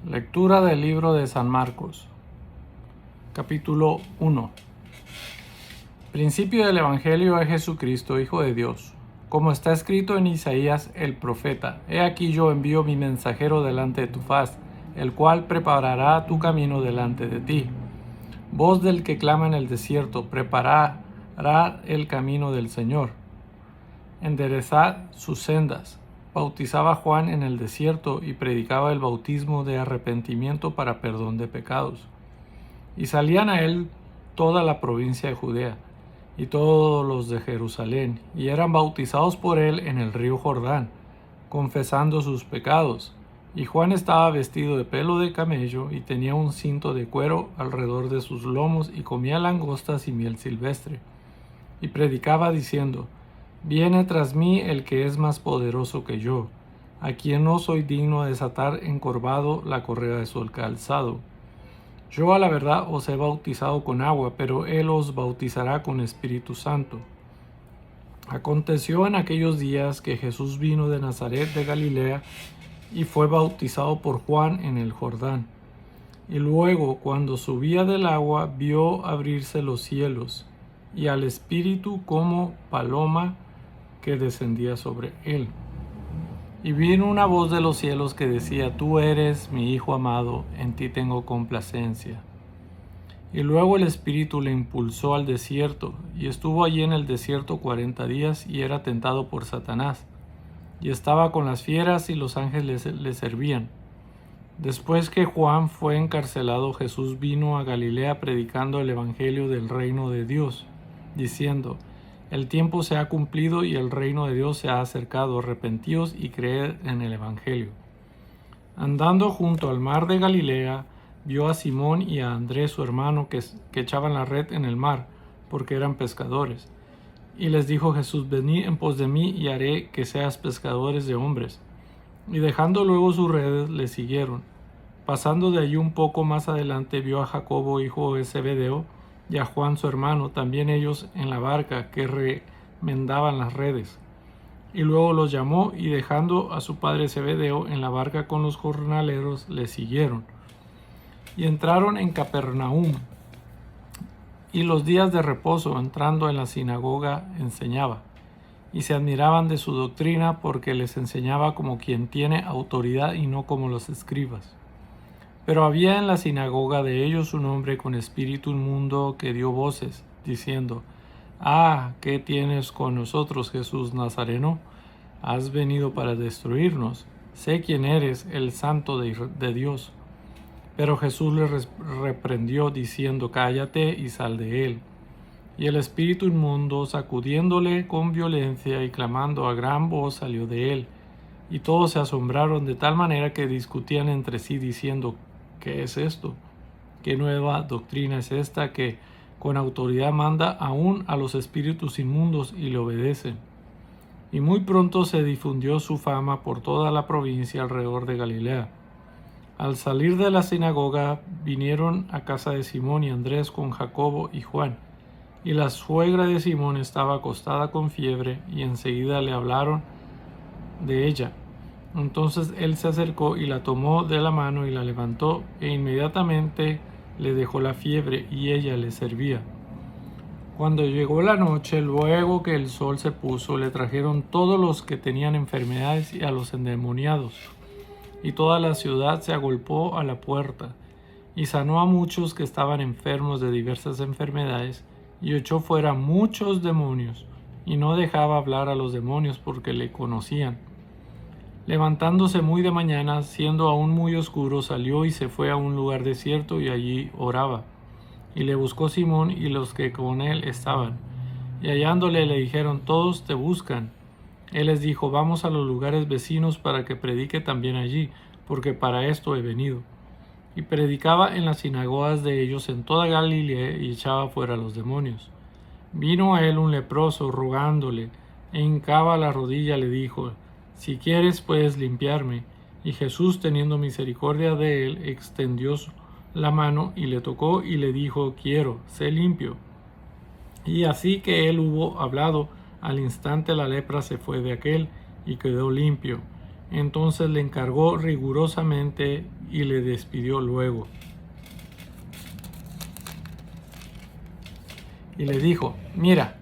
Lectura del libro de San Marcos, capítulo 1. Principio del Evangelio de Jesucristo, Hijo de Dios. Como está escrito en Isaías el profeta: He aquí yo envío mi mensajero delante de tu faz, el cual preparará tu camino delante de ti. Voz del que clama en el desierto: preparará el camino del Señor. Enderezad sus sendas. Bautizaba Juan en el desierto y predicaba el bautismo de arrepentimiento para perdón de pecados. Y salían a él toda la provincia de Judea y todos los de Jerusalén, y eran bautizados por él en el río Jordán, confesando sus pecados. Y Juan estaba vestido de pelo de camello y tenía un cinto de cuero alrededor de sus lomos, y comía langostas y miel silvestre. Y predicaba diciendo: Viene tras mí el que es más poderoso que yo, a quien no soy digno de desatar encorvado la correa de su calzado. Yo a la verdad os he bautizado con agua, pero él os bautizará con Espíritu Santo. Aconteció en aquellos días que Jesús vino de Nazaret de Galilea y fue bautizado por Juan en el Jordán. Y luego, cuando subía del agua, vio abrirse los cielos, y al Espíritu como paloma que descendía sobre él. Y vino una voz de los cielos que decía: Tú eres mi Hijo amado, en ti tengo complacencia. Y luego el Espíritu le impulsó al desierto, y estuvo allí en el desierto 40 días, y era tentado por Satanás. Y estaba con las fieras, y los ángeles le servían. Después que Juan fue encarcelado, Jesús vino a Galilea predicando el evangelio del reino de Dios, diciendo: El tiempo se ha cumplido y el reino de Dios se ha acercado, arrepentíos y creed en el evangelio. Andando junto al mar de Galilea, vio a Simón y a Andrés su hermano que echaban la red en el mar, porque eran pescadores. Y les dijo Jesús: Venid en pos de mí y haré que seas pescadores de hombres. Y dejando luego sus redes, le siguieron. Pasando de allí un poco más adelante, vio a Jacobo, hijo de Zebedeo, y a Juan su hermano, también ellos en la barca, que remendaban las redes. Y luego los llamó, y dejando a su padre Zebedeo en la barca con los jornaleros, le siguieron. Y entraron en Capernaum. Y los días de reposo, entrando en la sinagoga, enseñaba. Y se admiraban de su doctrina, porque les enseñaba como quien tiene autoridad y no como los escribas. Pero había en la sinagoga de ellos un hombre con espíritu inmundo que dio voces, diciendo: ¿Qué tienes con nosotros, Jesús Nazareno? ¿Has venido para destruirnos? Sé quién eres, el Santo de Dios. Pero Jesús le reprendió, diciendo: Cállate y sal de él. Y el espíritu inmundo, sacudiéndole con violencia y clamando a gran voz, salió de él. Y todos se asombraron de tal manera que discutían entre sí, diciendo: ¿Qué es esto? ¿Qué nueva doctrina es esta que con autoridad manda aún a los espíritus inmundos y le obedecen? Y muy pronto se difundió su fama por toda la provincia alrededor de Galilea. Al salir de la sinagoga, vinieron a casa de Simón y Andrés con Jacobo y Juan. Y la suegra de Simón estaba acostada con fiebre, y enseguida le hablaron de ella. Entonces él se acercó y la tomó de la mano y la levantó, e inmediatamente le dejó la fiebre, y ella le servía. Cuando llegó la noche, luego que el sol se puso, le trajeron todos los que tenían enfermedades y a los endemoniados. Y toda la ciudad se agolpó a la puerta, y sanó a muchos que estaban enfermos de diversas enfermedades, y echó fuera muchos demonios, y no dejaba hablar a los demonios porque le conocían. Levantándose muy de mañana, siendo aún muy oscuro, salió y se fue a un lugar desierto, y allí oraba. Y le buscó Simón y los que con él estaban. Y hallándole le dijeron: Todos te buscan. Él les dijo: Vamos a los lugares vecinos para que predique también allí, porque para esto he venido. Y predicaba en las sinagogas de ellos en toda Galilea, y echaba fuera a los demonios. Vino a él un leproso, rogándole, e hincaba la rodilla, le dijo: Si quieres, puedes limpiarme. Y Jesús, teniendo misericordia de él, extendió la mano y le tocó, y le dijo: Quiero, sé limpio. Y así que él hubo hablado, al instante la lepra se fue de aquél, y quedó limpio. Entonces le encargó rigurosamente y le despidió luego. Y le dijo: mira,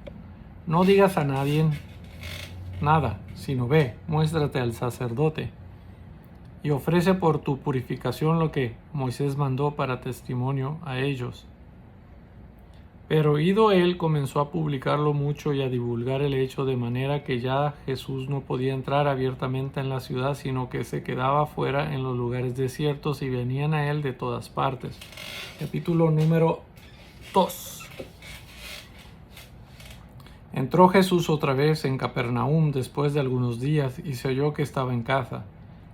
no digas a nadie nada, sino ve, muéstrate al sacerdote y ofrece por tu purificación lo que Moisés mandó para testimonio a ellos. Pero ido él, comenzó a publicarlo mucho y a divulgar el hecho, de manera que ya Jesús no podía entrar abiertamente en la ciudad, sino que se quedaba fuera en los lugares desiertos, y venían a él de todas partes. Capítulo número 2. Entró Jesús otra vez en Capernaum después de algunos días, y se oyó que estaba en casa.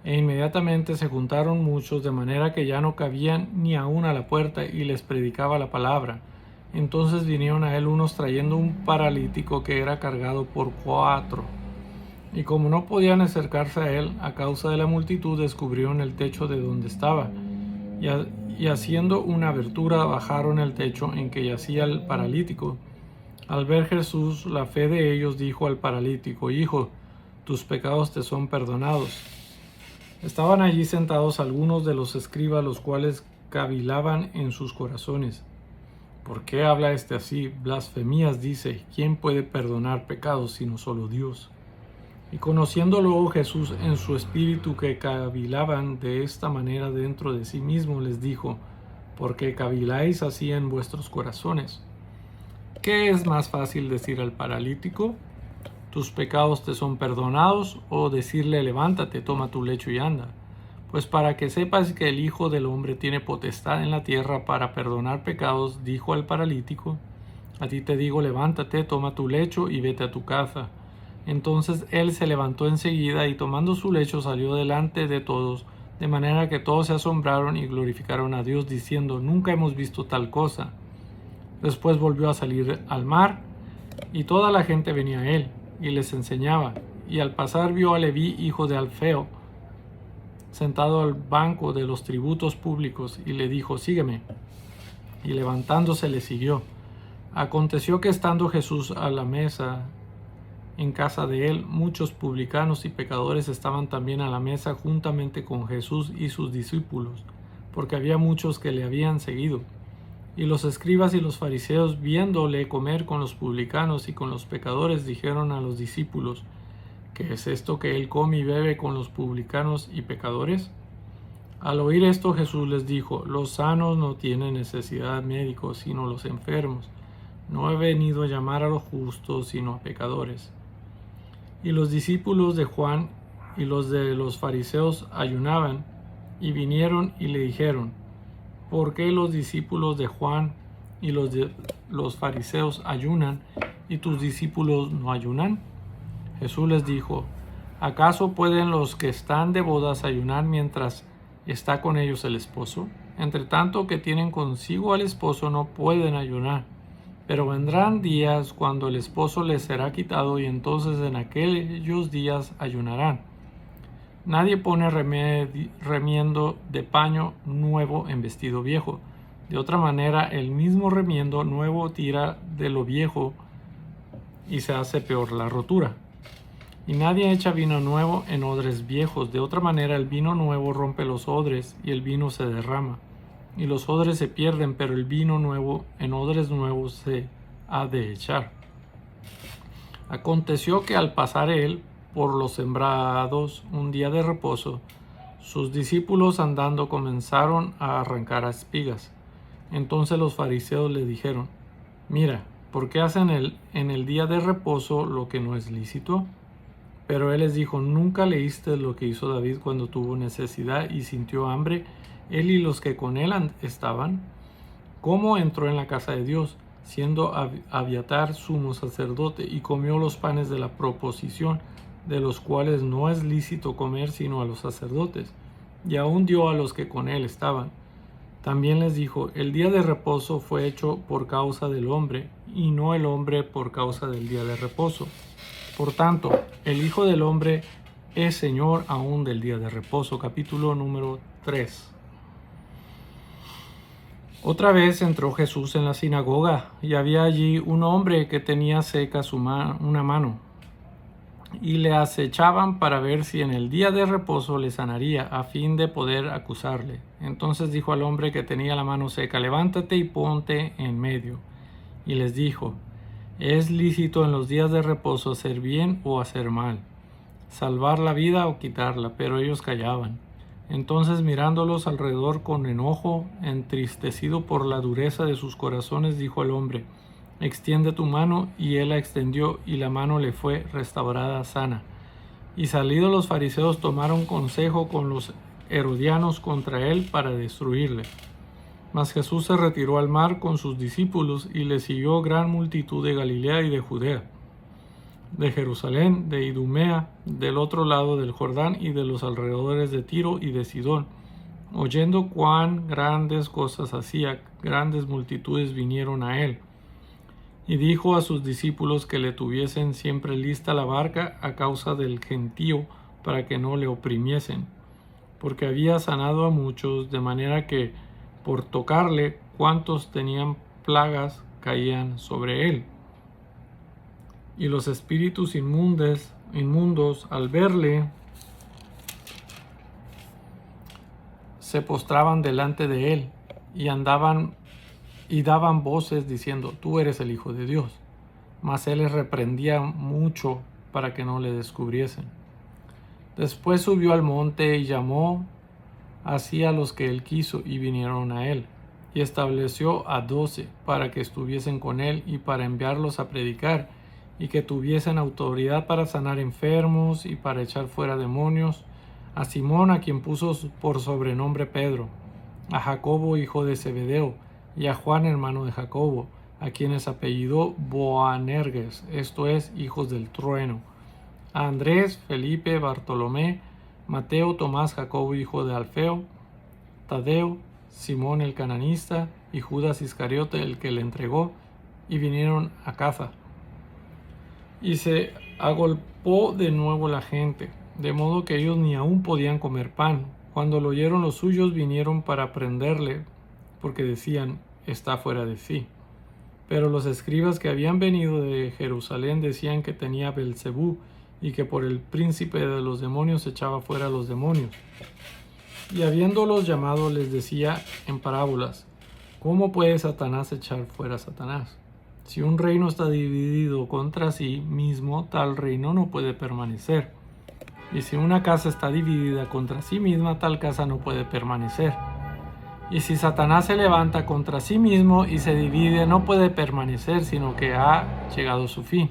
E inmediatamente se juntaron muchos, de manera que ya no cabían ni aún a la puerta, y les predicaba la palabra. Entonces vinieron a él unos trayendo un paralítico que era cargado por 4. Y como no podían acercarse a él a causa de la multitud, descubrieron el techo de donde estaba. Y haciendo una abertura, bajaron el techo en que yacía el paralítico. Al ver Jesús la fe de ellos, dijo al paralítico: hijo, tus pecados te son perdonados. Estaban allí sentados algunos de los escribas, los cuales cavilaban en sus corazones: ¿por qué habla este así? Blasfemías dice. ¿Quién puede perdonar pecados sino solo Dios? Y conociendo luego Jesús en su espíritu que cavilaban de esta manera dentro de sí mismo, les dijo: ¿por qué caviláis así en vuestros corazones? ¿Qué es más fácil decir al paralítico: tus pecados te son perdonados, o decirle: levántate, toma tu lecho y anda? Pues para que sepas que el Hijo del Hombre tiene potestad en la tierra para perdonar pecados, dijo al paralítico: a ti te digo, levántate, toma tu lecho y vete a tu casa. Entonces él se levantó enseguida, y tomando su lecho salió delante de todos, de manera que todos se asombraron y glorificaron a Dios, diciendo: nunca hemos visto tal cosa. Después volvió a salir al mar, y toda la gente venía a él, y les enseñaba. Y al pasar vio a Leví, hijo de Alfeo, sentado al banco de los tributos públicos, y le dijo: sígueme. Y levantándose le siguió. Aconteció que estando Jesús a la mesa en casa de él, muchos publicanos y pecadores estaban también a la mesa juntamente con Jesús y sus discípulos, porque había muchos que le habían seguido. Y los escribas y los fariseos, viéndole comer con los publicanos y con los pecadores, dijeron a los discípulos: ¿qué es esto que él come y bebe con los publicanos y pecadores? Al oír esto, Jesús les dijo: los sanos no tienen necesidad de médicos, sino los enfermos. No he venido a llamar a los justos, sino a pecadores. Y los discípulos de Juan y los de los fariseos ayunaban, y vinieron y le dijeron: ¿por qué los discípulos de Juan y los de los fariseos ayunan, y tus discípulos no ayunan? Jesús les dijo: ¿acaso pueden los que están de bodas ayunar mientras está con ellos el esposo? Entre tanto que tienen consigo al esposo, no pueden ayunar. Pero vendrán días cuando el esposo les será quitado, y entonces en aquellos días ayunarán. Nadie pone remiendo de paño nuevo en vestido viejo. De otra manera, el mismo remiendo nuevo tira de lo viejo, y se hace peor la rotura. Y nadie echa vino nuevo en odres viejos. De otra manera, el vino nuevo rompe los odres, y el vino se derrama, y los odres se pierden, pero el vino nuevo en odres nuevos se ha de echar. Aconteció que al pasar él por los sembrados un día de reposo, sus discípulos andando comenzaron a arrancar espigas. Entonces los fariseos le dijeron: mira, ¿por qué hacen en el día de reposo lo que no es lícito? Pero él les dijo: ¿nunca leíste lo que hizo David cuando tuvo necesidad y sintió hambre, él y los que con él estaban? ¿Cómo entró en la casa de Dios, siendo Abiatar sumo sacerdote, y comió los panes de la proposición, de los cuales no es lícito comer sino a los sacerdotes, y aún dio a los que con él estaban? También les dijo: el día de reposo fue hecho por causa del hombre, y no el hombre por causa del día de reposo. Por tanto, el Hijo del Hombre es Señor aún del día de reposo. Capítulo número 3. Otra vez entró Jesús en la sinagoga, y había allí un hombre que tenía seca una mano. y le acechaban para ver si en el día de reposo le sanaría, a fin de poder acusarle. Entonces dijo al hombre que tenía la mano seca: levántate y ponte en medio. Y les dijo: ¿es lícito en los días de reposo hacer bien o hacer mal, salvar la vida o quitarla? Pero ellos callaban. Entonces, mirándolos alrededor con enojo, entristecido por la dureza de sus corazones, dijo al hombre: extiende tu mano. Y él la extendió, y la mano le fue restaurada sana. Y salidos los fariseos, tomaron consejo con los herodianos contra él para destruirle. Mas Jesús se retiró al mar con sus discípulos, y le siguió gran multitud de Galilea y de Judea, de Jerusalén, de Idumea, del otro lado del Jordán, y de los alrededores de Tiro y de Sidón. Oyendo cuán grandes cosas hacía, grandes multitudes vinieron a él. Y dijo a sus discípulos que le tuviesen siempre lista la barca a causa del gentío, para que no le oprimiesen, porque había sanado a muchos, de manera que por tocarle cuantos tenían plagas caían sobre él. Y los espíritus inmundos al verle se postraban delante de él y daban voces diciendo: tú eres el Hijo de Dios. Mas él les reprendía mucho para que no le descubriesen. Después subió al monte y llamó así a los que él quiso, y vinieron a él. Y estableció a 12 para que estuviesen con él y para enviarlos a predicar, y que tuviesen autoridad para sanar enfermos y para echar fuera demonios: a Simón, a quien puso por sobrenombre Pedro, a Jacobo hijo de Zebedeo, y a Juan hermano de Jacobo, a quienes apellidó Boanerges, esto es, hijos del trueno, a Andrés, Felipe, Bartolomé, Mateo, Tomás, Jacobo hijo de Alfeo, Tadeo, Simón el cananista, y Judas Iscariote, el que le entregó. Y vinieron a Caza. Y se agolpó de nuevo la gente, de modo que ellos ni aún podían comer pan. Cuando lo oyeron los suyos, vinieron para prenderle, porque decían: está fuera de sí. Pero los escribas que habían venido de Jerusalén decían que tenía Belcebú, y que por el príncipe de los demonios echaba fuera a los demonios. Y habiéndolos llamado, les decía en parábolas: ¿cómo puede Satanás echar fuera a Satanás? Si un reino está dividido contra sí mismo, tal reino no puede permanecer. Y si una casa está dividida contra sí misma, tal casa no puede permanecer. Y si Satanás se levanta contra sí mismo y se divide, no puede permanecer, sino que ha llegado su fin.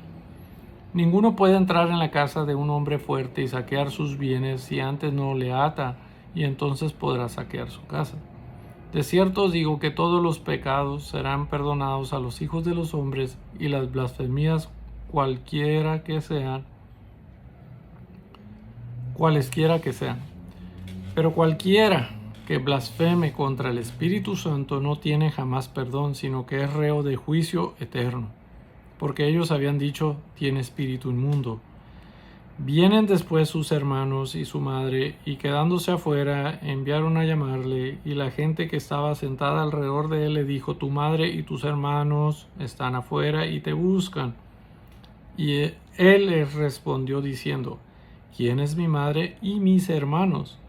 Ninguno puede entrar en la casa de un hombre fuerte y saquear sus bienes si antes no le ata, y entonces podrá saquear su casa. De cierto os digo que todos los pecados serán perdonados a los hijos de los hombres, y las blasfemias cualesquiera que sean. Pero cualquiera que blasfeme contra el Espíritu Santo no tiene jamás perdón, sino que es reo de juicio eterno. Porque ellos habían dicho: tiene espíritu inmundo. Vienen después sus hermanos y su madre, y quedándose afuera, enviaron a llamarle, y la gente que estaba sentada alrededor de él le dijo: tu madre y tus hermanos están afuera y te buscan. Y él les respondió diciendo: ¿quién es mi madre y mis hermanos?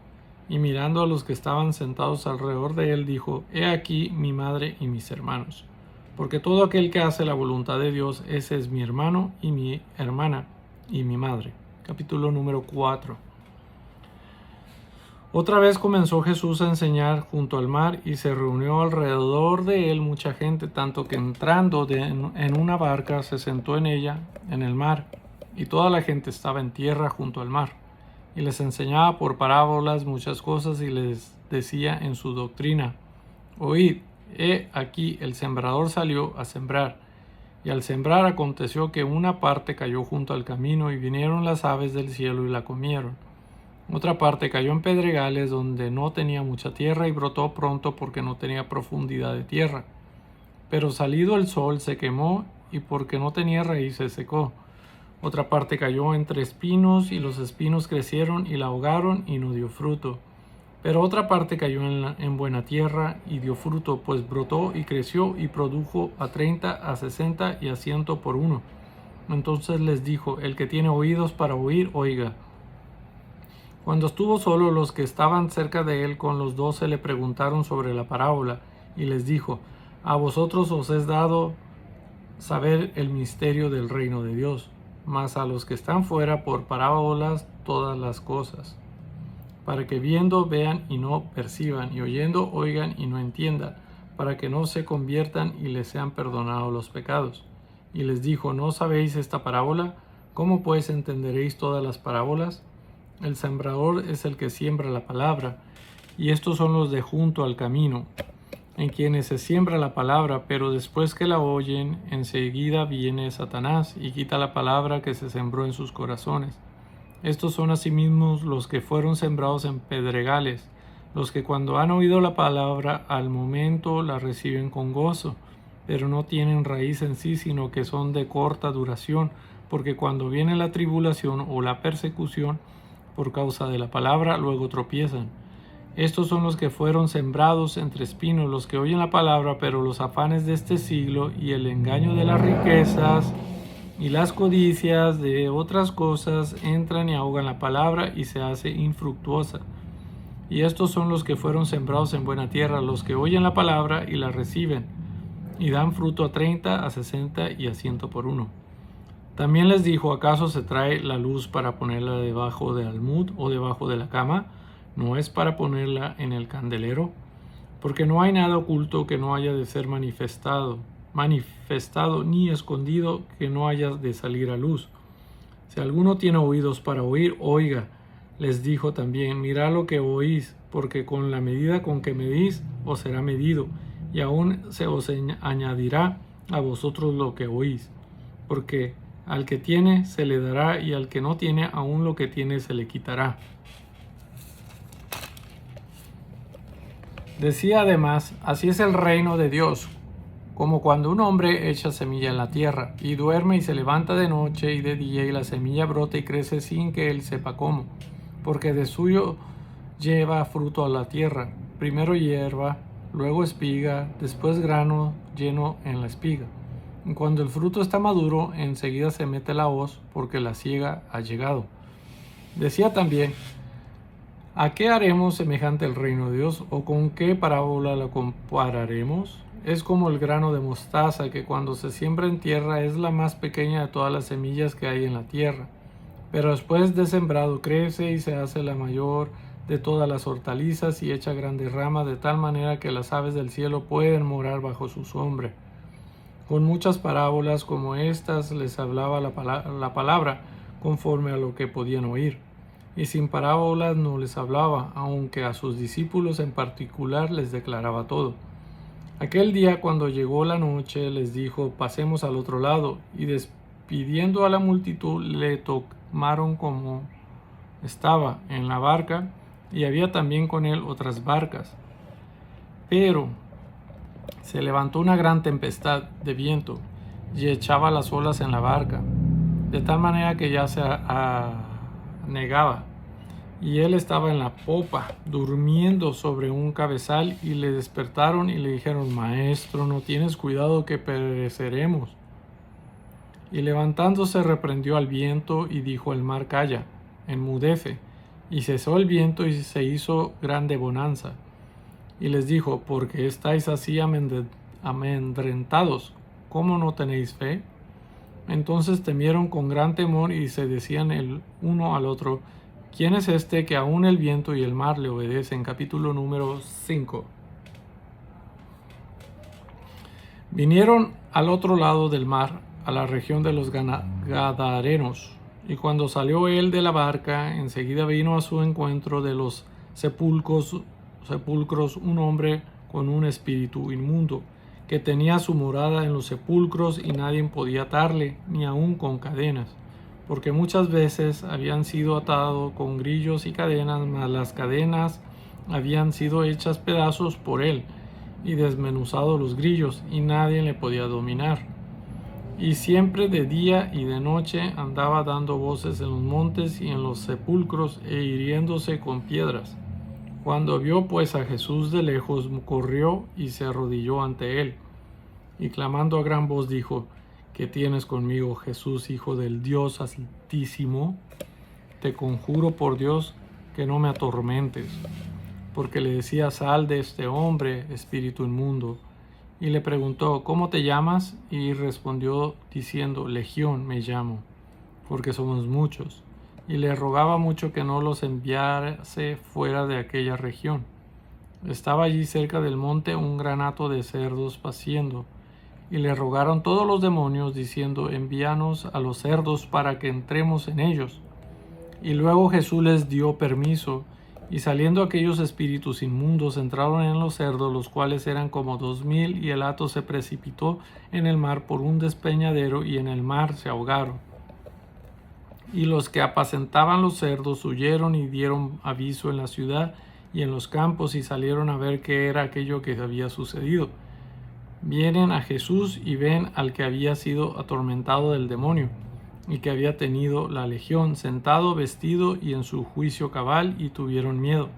Y mirando a los que estaban sentados alrededor de él, dijo: he aquí mi madre y mis hermanos. Porque todo aquel que hace la voluntad de Dios, ese es mi hermano y mi hermana y mi madre. Capítulo número 4. Otra vez comenzó Jesús a enseñar junto al mar, y se reunió alrededor de él mucha gente, tanto que entrando en una barca se sentó en ella, en el mar, y toda la gente estaba en tierra junto al mar. Y les enseñaba por parábolas muchas cosas, y les decía en su doctrina: oíd, he aquí el sembrador salió a sembrar. Y al sembrar aconteció que una parte cayó junto al camino, y vinieron las aves del cielo y la comieron. Otra parte cayó en pedregales, donde no tenía mucha tierra, y brotó pronto porque no tenía profundidad de tierra. Pero salido el sol se quemó, y porque no tenía raíz se secó. Otra parte cayó entre espinos, y los espinos crecieron y la ahogaron, y no dio fruto. Pero otra parte cayó en buena tierra, y dio fruto, pues brotó y creció, y produjo a 30, a 60 y a 100 por uno. Entonces les dijo: el que tiene oídos para oír, oiga. Cuando estuvo solo, los que estaban cerca de él con los 12 le preguntaron sobre la parábola, y les dijo: a vosotros os es dado saber el misterio del reino de Dios, mas a los que están fuera por parábolas todas las cosas, para que viendo vean y no perciban, y oyendo oigan y no entiendan, para que no se conviertan y les sean perdonados los pecados. Y les dijo: ¿no sabéis esta parábola? ¿Cómo pues entenderéis todas las parábolas? El sembrador es el que siembra la palabra, y estos son los de junto al camino, en quienes se siembra la palabra, pero después que la oyen, enseguida viene Satanás y quita la palabra que se sembró en sus corazones. Estos son asimismo los que fueron sembrados en pedregales, los que cuando han oído la palabra al momento la reciben con gozo, pero no tienen raíz en sí, sino que son de corta duración, porque cuando viene la tribulación o la persecución por causa de la palabra, luego tropiezan. Estos son los que fueron sembrados entre espinos, los que oyen la palabra, pero los afanes de este siglo y el engaño de las riquezas y las codicias de otras cosas entran y ahogan la palabra y se hace infructuosa. Y estos son los que fueron sembrados en buena tierra, los que oyen la palabra y la reciben, y dan fruto a 30, a 60 y a 100 por uno. También les dijo: ¿acaso se trae la luz para ponerla debajo del almud o debajo de la cama? ¿No es para ponerla en el candelero? Porque no hay nada oculto que no haya de ser manifestado, ni escondido que no haya de salir a luz. Si alguno tiene oídos para oír, oiga. Les dijo también: mirad lo que oís, porque con la medida con que medís os será medido, y aún se os añadirá a vosotros lo que oís. Porque al que tiene se le dará, y al que no tiene, aún lo que tiene se le quitará. Decía además: así es el reino de Dios, como cuando un hombre echa semilla en la tierra, y duerme y se levanta de noche y de día, y la semilla brota y crece sin que él sepa cómo, porque de suyo lleva fruto a la tierra, primero hierba, luego espiga, después grano lleno en la espiga. Y cuando el fruto está maduro, enseguida se mete la hoz, porque la siega ha llegado. Decía también: ¿a qué haremos semejante el reino de Dios? ¿O con qué parábola lo compararemos? Es como el grano de mostaza, que cuando se siembra en tierra es la más pequeña de todas las semillas que hay en la tierra. Pero después de sembrado crece y se hace la mayor de todas las hortalizas y echa grandes ramas, de tal manera que las aves del cielo pueden morar bajo su sombra. Con muchas parábolas como estas les hablaba la palabra conforme a lo que podían oír. Y sin parábolas no les hablaba, aunque a sus discípulos en particular les declaraba todo. Aquel día, cuando llegó la noche, les dijo: pasemos al otro lado, y despidiendo a la multitud le tomaron como estaba en la barca, y había también con él otras barcas. Pero se levantó una gran tempestad de viento y echaba las olas en la barca, de tal manera que ya se anegaba, y él estaba en la popa, durmiendo sobre un cabezal, y le despertaron y le dijeron: Maestro, ¿no tienes cuidado que pereceremos? Y levantándose reprendió al viento y dijo al mar: calla, enmudece. Y cesó el viento y se hizo grande bonanza. Y les dijo: ¿por qué estáis así amedrentados? ¿Cómo no tenéis fe? Entonces temieron con gran temor y se decían el uno al otro: ¿quién es este que aún el viento y el mar le obedecen? Capítulo número 5. Vinieron al otro lado del mar, a la región de los Gadarenos, y cuando salió él de la barca, enseguida vino a su encuentro de los sepulcros un hombre con un espíritu inmundo, que tenía su morada en los sepulcros, y nadie podía atarle, ni aun con cadenas, porque muchas veces habían sido atado con grillos y cadenas, mas las cadenas habían sido hechas pedazos por él, y desmenuzado los grillos, y nadie le podía dominar. Y siempre de día y de noche andaba dando voces en los montes y en los sepulcros, e hiriéndose con piedras. Cuando vio pues a Jesús de lejos, corrió y se arrodilló ante él, y clamando a gran voz dijo: que tienes conmigo, Jesús, Hijo del Dios Altísimo? Te conjuro por Dios que no me atormentes. Porque le decía: sal de este hombre, espíritu inmundo. Y le preguntó: ¿cómo te llamas? Y respondió diciendo: Legión me llamo, porque somos muchos. Y le rogaba mucho que no los enviase fuera de aquella región. Estaba allí cerca del monte un gran hato de cerdos paciendo, y le rogaron todos los demonios, diciendo: envíanos a los cerdos para que entremos en ellos. Y luego Jesús les dio permiso, y saliendo aquellos espíritus inmundos entraron en los cerdos, los cuales eran como 2000, y el hato se precipitó en el mar por un despeñadero, y en el mar se ahogaron. Y los que apacentaban los cerdos huyeron y dieron aviso en la ciudad y en los campos, y salieron a ver qué era aquello que había sucedido. Vienen a Jesús y ven al que había sido atormentado del demonio y que había tenido la legión, sentado, vestido y en su juicio cabal, y tuvieron miedo.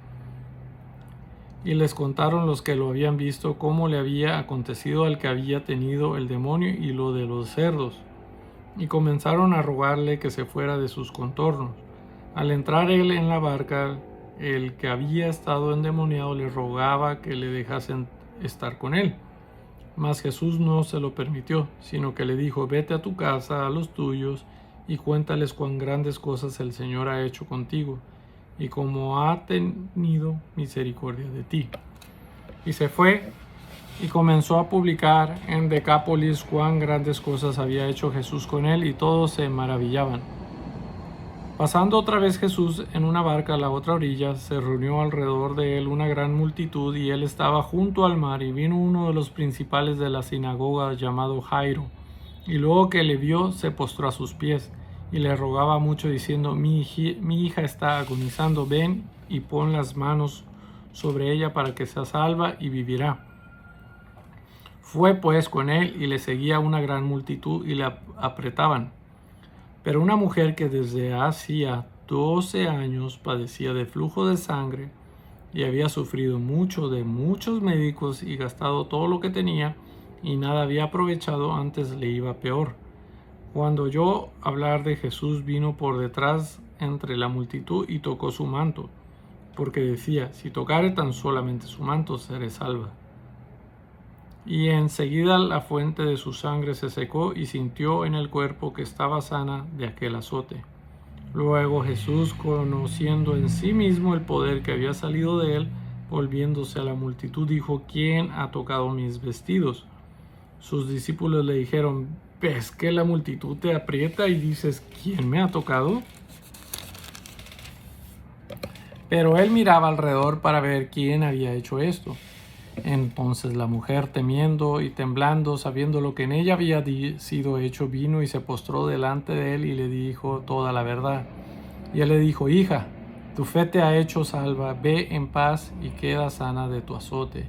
Y les contaron los que lo habían visto cómo le había acontecido al que había tenido el demonio y lo de los cerdos. Y comenzaron a rogarle que se fuera de sus contornos. Al entrar él en la barca, el que había estado endemoniado le rogaba que le dejasen estar con él. Mas Jesús no se lo permitió, sino que le dijo: vete a tu casa, a los tuyos, y cuéntales cuán grandes cosas el Señor ha hecho contigo, y cómo ha tenido misericordia de ti. Y se fue y comenzó a publicar en Decápolis cuán grandes cosas había hecho Jesús con él, y todos se maravillaban. Pasando otra vez Jesús en una barca a la otra orilla, se reunió alrededor de él una gran multitud, y él estaba junto al mar, y vino uno de los principales de la sinagoga llamado Jairo, y luego que le vio se postró a sus pies, y le rogaba mucho diciendo: mi hija está agonizando, ven y pon las manos sobre ella para que sea salva y vivirá. Fue pues con él, y le seguía una gran multitud, y le apretaban. Pero una mujer que desde hacía 12 años padecía de flujo de sangre, y había sufrido mucho de muchos médicos, y gastado todo lo que tenía, y nada había aprovechado, antes le iba peor. Cuando oyó hablar de Jesús, vino por detrás entre la multitud y tocó su manto, porque decía: si tocare tan solamente su manto, seré salva. Y enseguida la fuente de su sangre se secó, y sintió en el cuerpo que estaba sana de aquel azote. Luego Jesús, conociendo en sí mismo el poder que había salido de él, volviéndose a la multitud, dijo: ¿quién ha tocado mis vestidos? Sus discípulos le dijeron: ¿ves que la multitud te aprieta y dices: ¿quién me ha tocado? Pero él miraba alrededor para ver quién había hecho esto. Entonces la mujer, temiendo y temblando, sabiendo lo que en ella había sido hecho, vino y se postró delante de él y le dijo toda la verdad. Y él le dijo: hija, tu fe te ha hecho salva, ve en paz y queda sana de tu azote.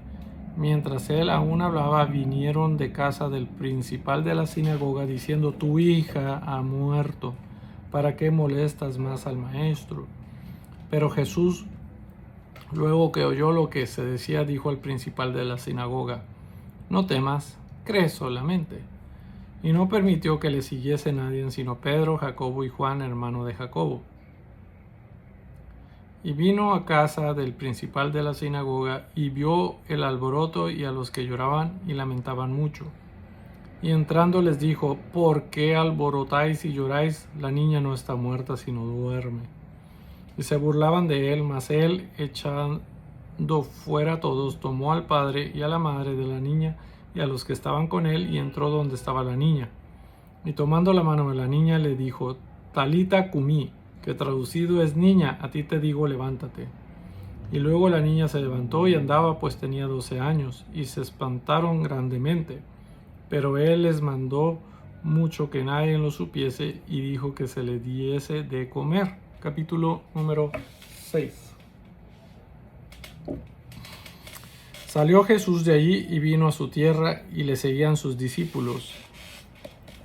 Mientras él aún hablaba, vinieron de casa del principal de la sinagoga diciendo: tu hija ha muerto, ¿para qué molestas más al maestro? Pero Jesús, luego que oyó lo que se decía, dijo al principal de la sinagoga: no temas, cree solamente. Y no permitió que le siguiese nadie, sino Pedro, Jacobo y Juan, hermano de Jacobo. Y vino a casa del principal de la sinagoga, y vio el alboroto y a los que lloraban y lamentaban mucho. Y entrando les dijo: ¿por qué alborotáis y lloráis? La niña no está muerta, sino duerme. Y se burlaban de él, mas él, echando fuera a todos, tomó al padre y a la madre de la niña y a los que estaban con él, y entró donde estaba la niña. Y tomando la mano de la niña le dijo: Talita cumí, que traducido es: niña, a ti te digo, levántate. Y luego la niña se levantó y andaba, pues tenía 12 años, y se espantaron grandemente. Pero él les mandó mucho que nadie lo supiese, y dijo que se le diese de comer. Capítulo número 6. Salió Jesús de allí y vino a su tierra, y le seguían sus discípulos.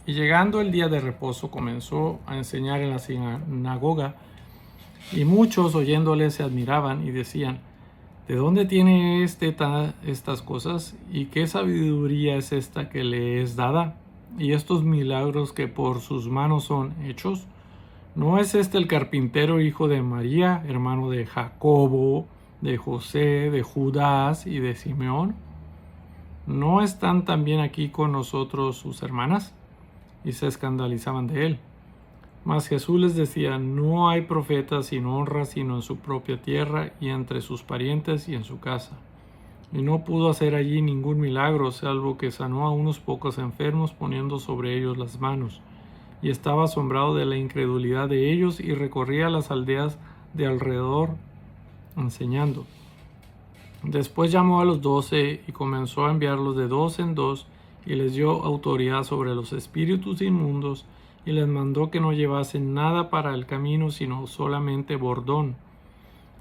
Y llegando el día de reposo, comenzó a enseñar en la sinagoga, y muchos oyéndole se admiraban y decían: ¿de dónde tiene estas cosas? ¿Y qué sabiduría es esta que le es dada? y estos milagros que por sus manos son hechos? ¿No es este el carpintero hijo de María, hermano de Jacobo, de José, de Judas y de Simeón? ¿No están también aquí con nosotros sus hermanas? Y se escandalizaban de él. Mas Jesús les decía: no hay profeta sin honra sino en su propia tierra y entre sus parientes y en su casa. Y no pudo hacer allí ningún milagro, salvo que sanó a unos pocos enfermos poniendo sobre ellos las manos. Y estaba asombrado de la incredulidad de ellos y recorría las aldeas de alrededor enseñando. Después llamó a los 12 y comenzó a enviarlos de 2 en 2 y les dio autoridad sobre los espíritus inmundos y les mandó que no llevasen nada para el camino sino solamente bordón,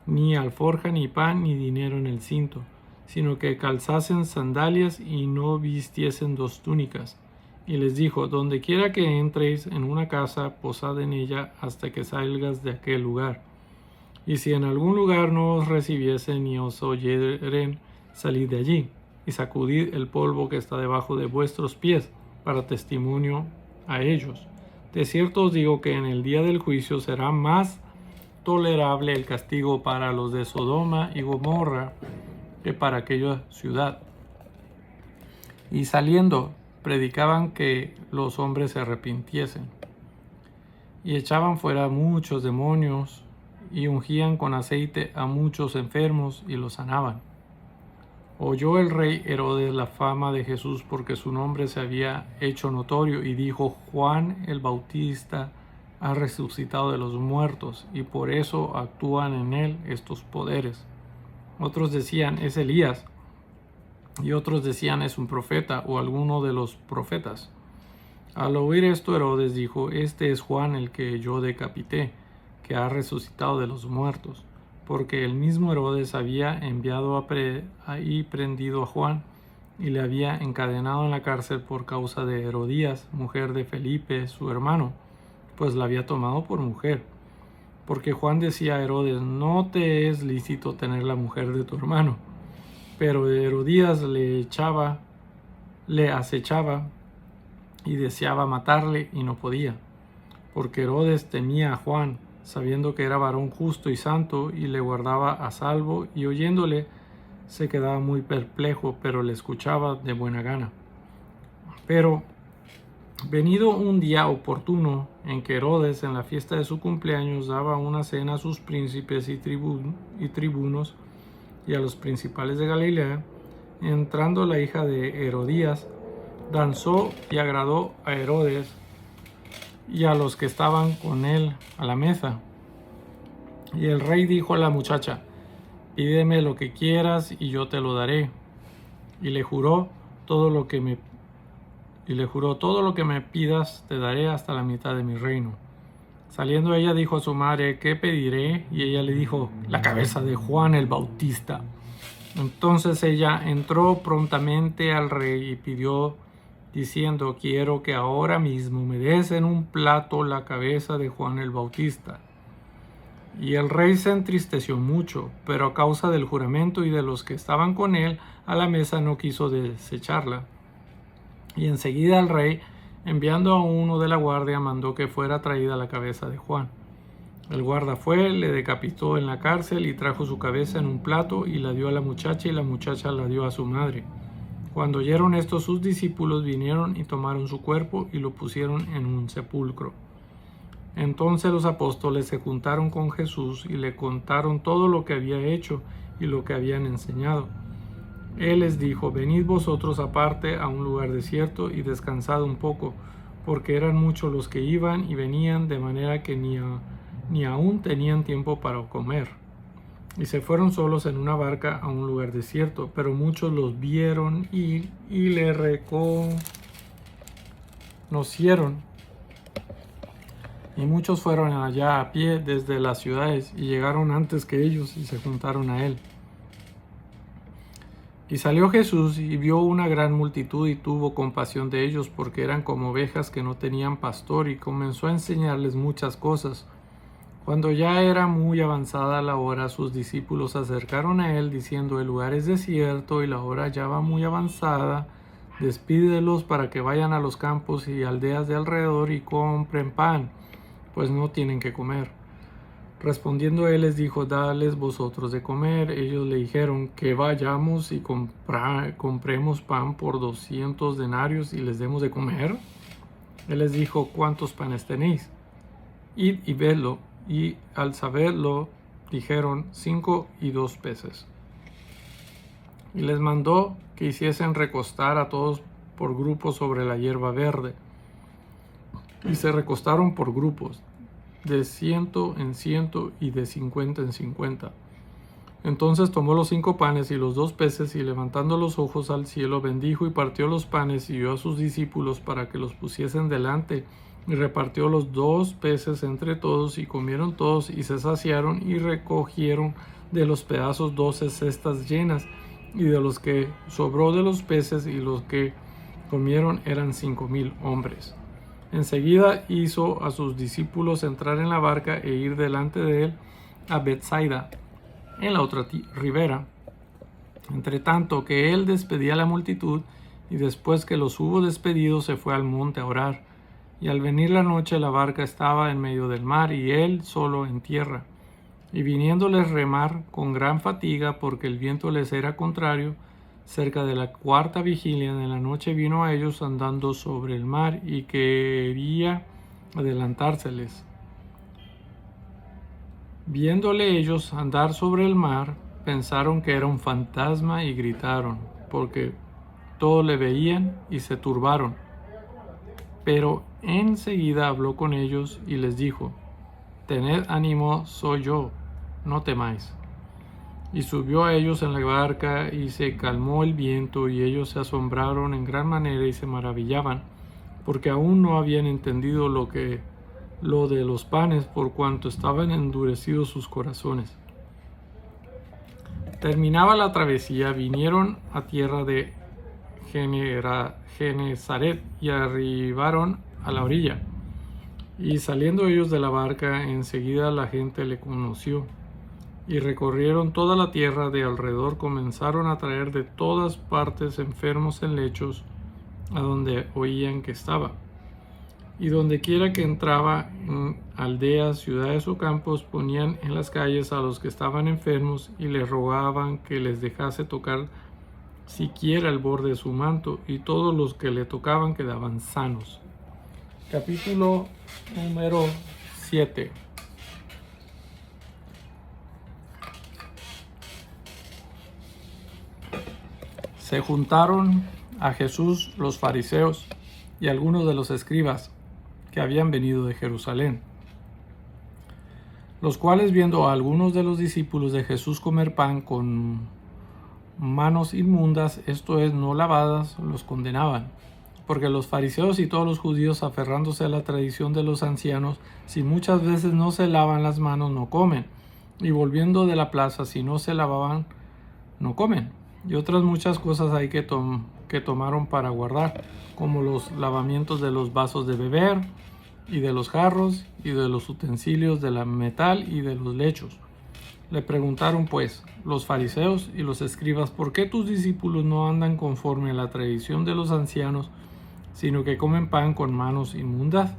ni alforja, ni pan, ni dinero en el cinto, sino que calzasen sandalias y no vistiesen 2 túnicas. Y les dijo: donde quiera que entréis en una casa, posad en ella hasta que salgas de aquel lugar. Y si en algún lugar no os recibiesen ni os oyeren, salid de allí, y sacudid el polvo que está debajo de vuestros pies, para testimonio a ellos. De cierto os digo que en el día del juicio será más tolerable el castigo para los de Sodoma y Gomorra que para aquella ciudad. Y saliendo, predicaban que los hombres se arrepintiesen. Y echaban fuera muchos demonios, y ungían con aceite a muchos enfermos, y los sanaban. Oyó el rey Herodes la fama de Jesús, porque su nombre se había hecho notorio, y dijo: Juan el Bautista ha resucitado de los muertos, y por eso actúan en él estos poderes. Otros decían: es Elías, y otros decían: es un profeta, o alguno de los profetas. Al oír esto, Herodes dijo: este es Juan el que yo decapité, que ha resucitado de los muertos, porque el mismo Herodes había enviado y prendido a Juan, y le había encadenado en la cárcel por causa de Herodías, mujer de Felipe, su hermano, pues la había tomado por mujer. Porque Juan decía a Herodes: no te es lícito tener la mujer de tu hermano. Pero Herodías le acechaba y deseaba matarle, y no podía, porque Herodes temía a Juan, sabiendo que era varón justo y santo, y le guardaba a salvo, y oyéndole se quedaba muy perplejo, pero le escuchaba de buena gana. Pero venido un día oportuno, en que Herodes en la fiesta de su cumpleaños daba una cena a sus príncipes y tribunos y a los principales de Galilea, entrando la hija de Herodías, danzó y agradó a Herodes y a los que estaban con él a la mesa. Y el rey dijo a la muchacha: pídeme lo que quieras y yo te lo daré. Y le juró: todo lo que me pidas te daré, hasta la mitad de mi reino. Saliendo ella dijo a su madre: ¿qué pediré? Y ella le dijo: la cabeza de Juan el Bautista. Entonces ella entró prontamente al rey y pidió, diciendo: quiero que ahora mismo me des en un plato la cabeza de Juan el Bautista. Y el rey se entristeció mucho, pero a causa del juramento y de los que estaban con él a la mesa no quiso desecharla. Y enseguida el rey, enviando a uno de la guardia, mandó que fuera traída la cabeza de Juan. El guarda fue, le decapitó en la cárcel y trajo su cabeza en un plato y la dio a la muchacha, y la muchacha la dio a su madre. Cuando oyeron esto, sus discípulos vinieron y tomaron su cuerpo y lo pusieron en un sepulcro. Entonces los apóstoles se juntaron con Jesús y le contaron todo lo que había hecho y lo que habían enseñado. Él les dijo: venid vosotros aparte a un lugar desierto y descansad un poco, porque eran muchos los que iban y venían, de manera que ni aún tenían tiempo para comer. Y se fueron solos en una barca a un lugar desierto, pero muchos los vieron y le reconocieron. Y muchos fueron allá a pie desde las ciudades y llegaron antes que ellos y se juntaron a él. Y salió Jesús y vio una gran multitud y tuvo compasión de ellos, porque eran como ovejas que no tenían pastor, y comenzó a enseñarles muchas cosas. Cuando ya era muy avanzada la hora, sus discípulos se acercaron a él diciendo: el lugar es desierto y la hora ya va muy avanzada. despídelos para que vayan a los campos y aldeas de alrededor y compren pan, pues no tienen que comer. Respondiendo él les dijo, dales vosotros de comer. Ellos le dijeron, que vayamos y compremos pan por 200 denarios y les demos de comer. Él les dijo, ¿cuántos panes tenéis? Id y vedlo. Y al saberlo, dijeron, 5 y 2 peces. Y les mandó que hiciesen recostar a todos por grupos sobre la hierba verde. Y se recostaron por grupos, de 100 en 100 y de 50 en 50. Entonces tomó los 5 panes y los 2 peces y levantando los ojos al cielo bendijo y partió los panes y dio a sus discípulos para que los pusiesen delante y repartió los 2 peces entre todos y comieron todos y se saciaron y recogieron de los pedazos 12 cestas llenas y de los que sobró de los peces y los que comieron eran 5,000 hombres. Enseguida hizo a sus discípulos entrar en la barca e ir delante de él a Betsaida, en la otra ribera. Entre tanto que él despedía a la multitud, y después que los hubo despedido se fue al monte a orar. Y al venir la noche la barca estaba en medio del mar, y él solo en tierra. Y viniéndoles remar con gran fatiga, porque el viento les era contrario, cerca de la 4ª vigilia de la noche vino a ellos andando sobre el mar y quería adelantárseles. Viéndole ellos andar sobre el mar, pensaron que era un fantasma y gritaron, porque todos le veían y se turbaron. Pero enseguida habló con ellos y les dijo, tened ánimo, soy yo, no temáis. Y subió a ellos en la barca y se calmó el viento y ellos se asombraron en gran manera y se maravillaban, porque aún no habían entendido lo de los panes por cuanto estaban endurecidos sus corazones. Terminaba la travesía, vinieron a tierra de Genezaret y arribaron a la orilla. Y saliendo ellos de la barca, enseguida la gente le conoció. Y recorrieron toda la tierra de alrededor, comenzaron a traer de todas partes enfermos en lechos, a donde oían que estaba. Y donde quiera que entraba, en aldeas, ciudades o campos, ponían en las calles a los que estaban enfermos y les rogaban que les dejase tocar siquiera el borde de su manto, y todos los que le tocaban quedaban sanos. Capítulo número 7. Se juntaron a Jesús los fariseos y algunos de los escribas que habían venido de Jerusalén, los cuales viendo a algunos de los discípulos de Jesús comer pan con manos inmundas, esto es, no lavadas, los condenaban. Porque los fariseos y todos los judíos, aferrándose a la tradición de los ancianos, si muchas veces no se lavan las manos, no comen. Y volviendo de la plaza, si no se lavaban, no comen. Y otras muchas cosas hay que tomaron para guardar, como los lavamientos de los vasos de beber, y de los jarros, y de los utensilios de la metal, y de los lechos. Le preguntaron pues los fariseos y los escribas, ¿por qué tus discípulos no andan conforme a la tradición de los ancianos, sino que comen pan con manos inmundas?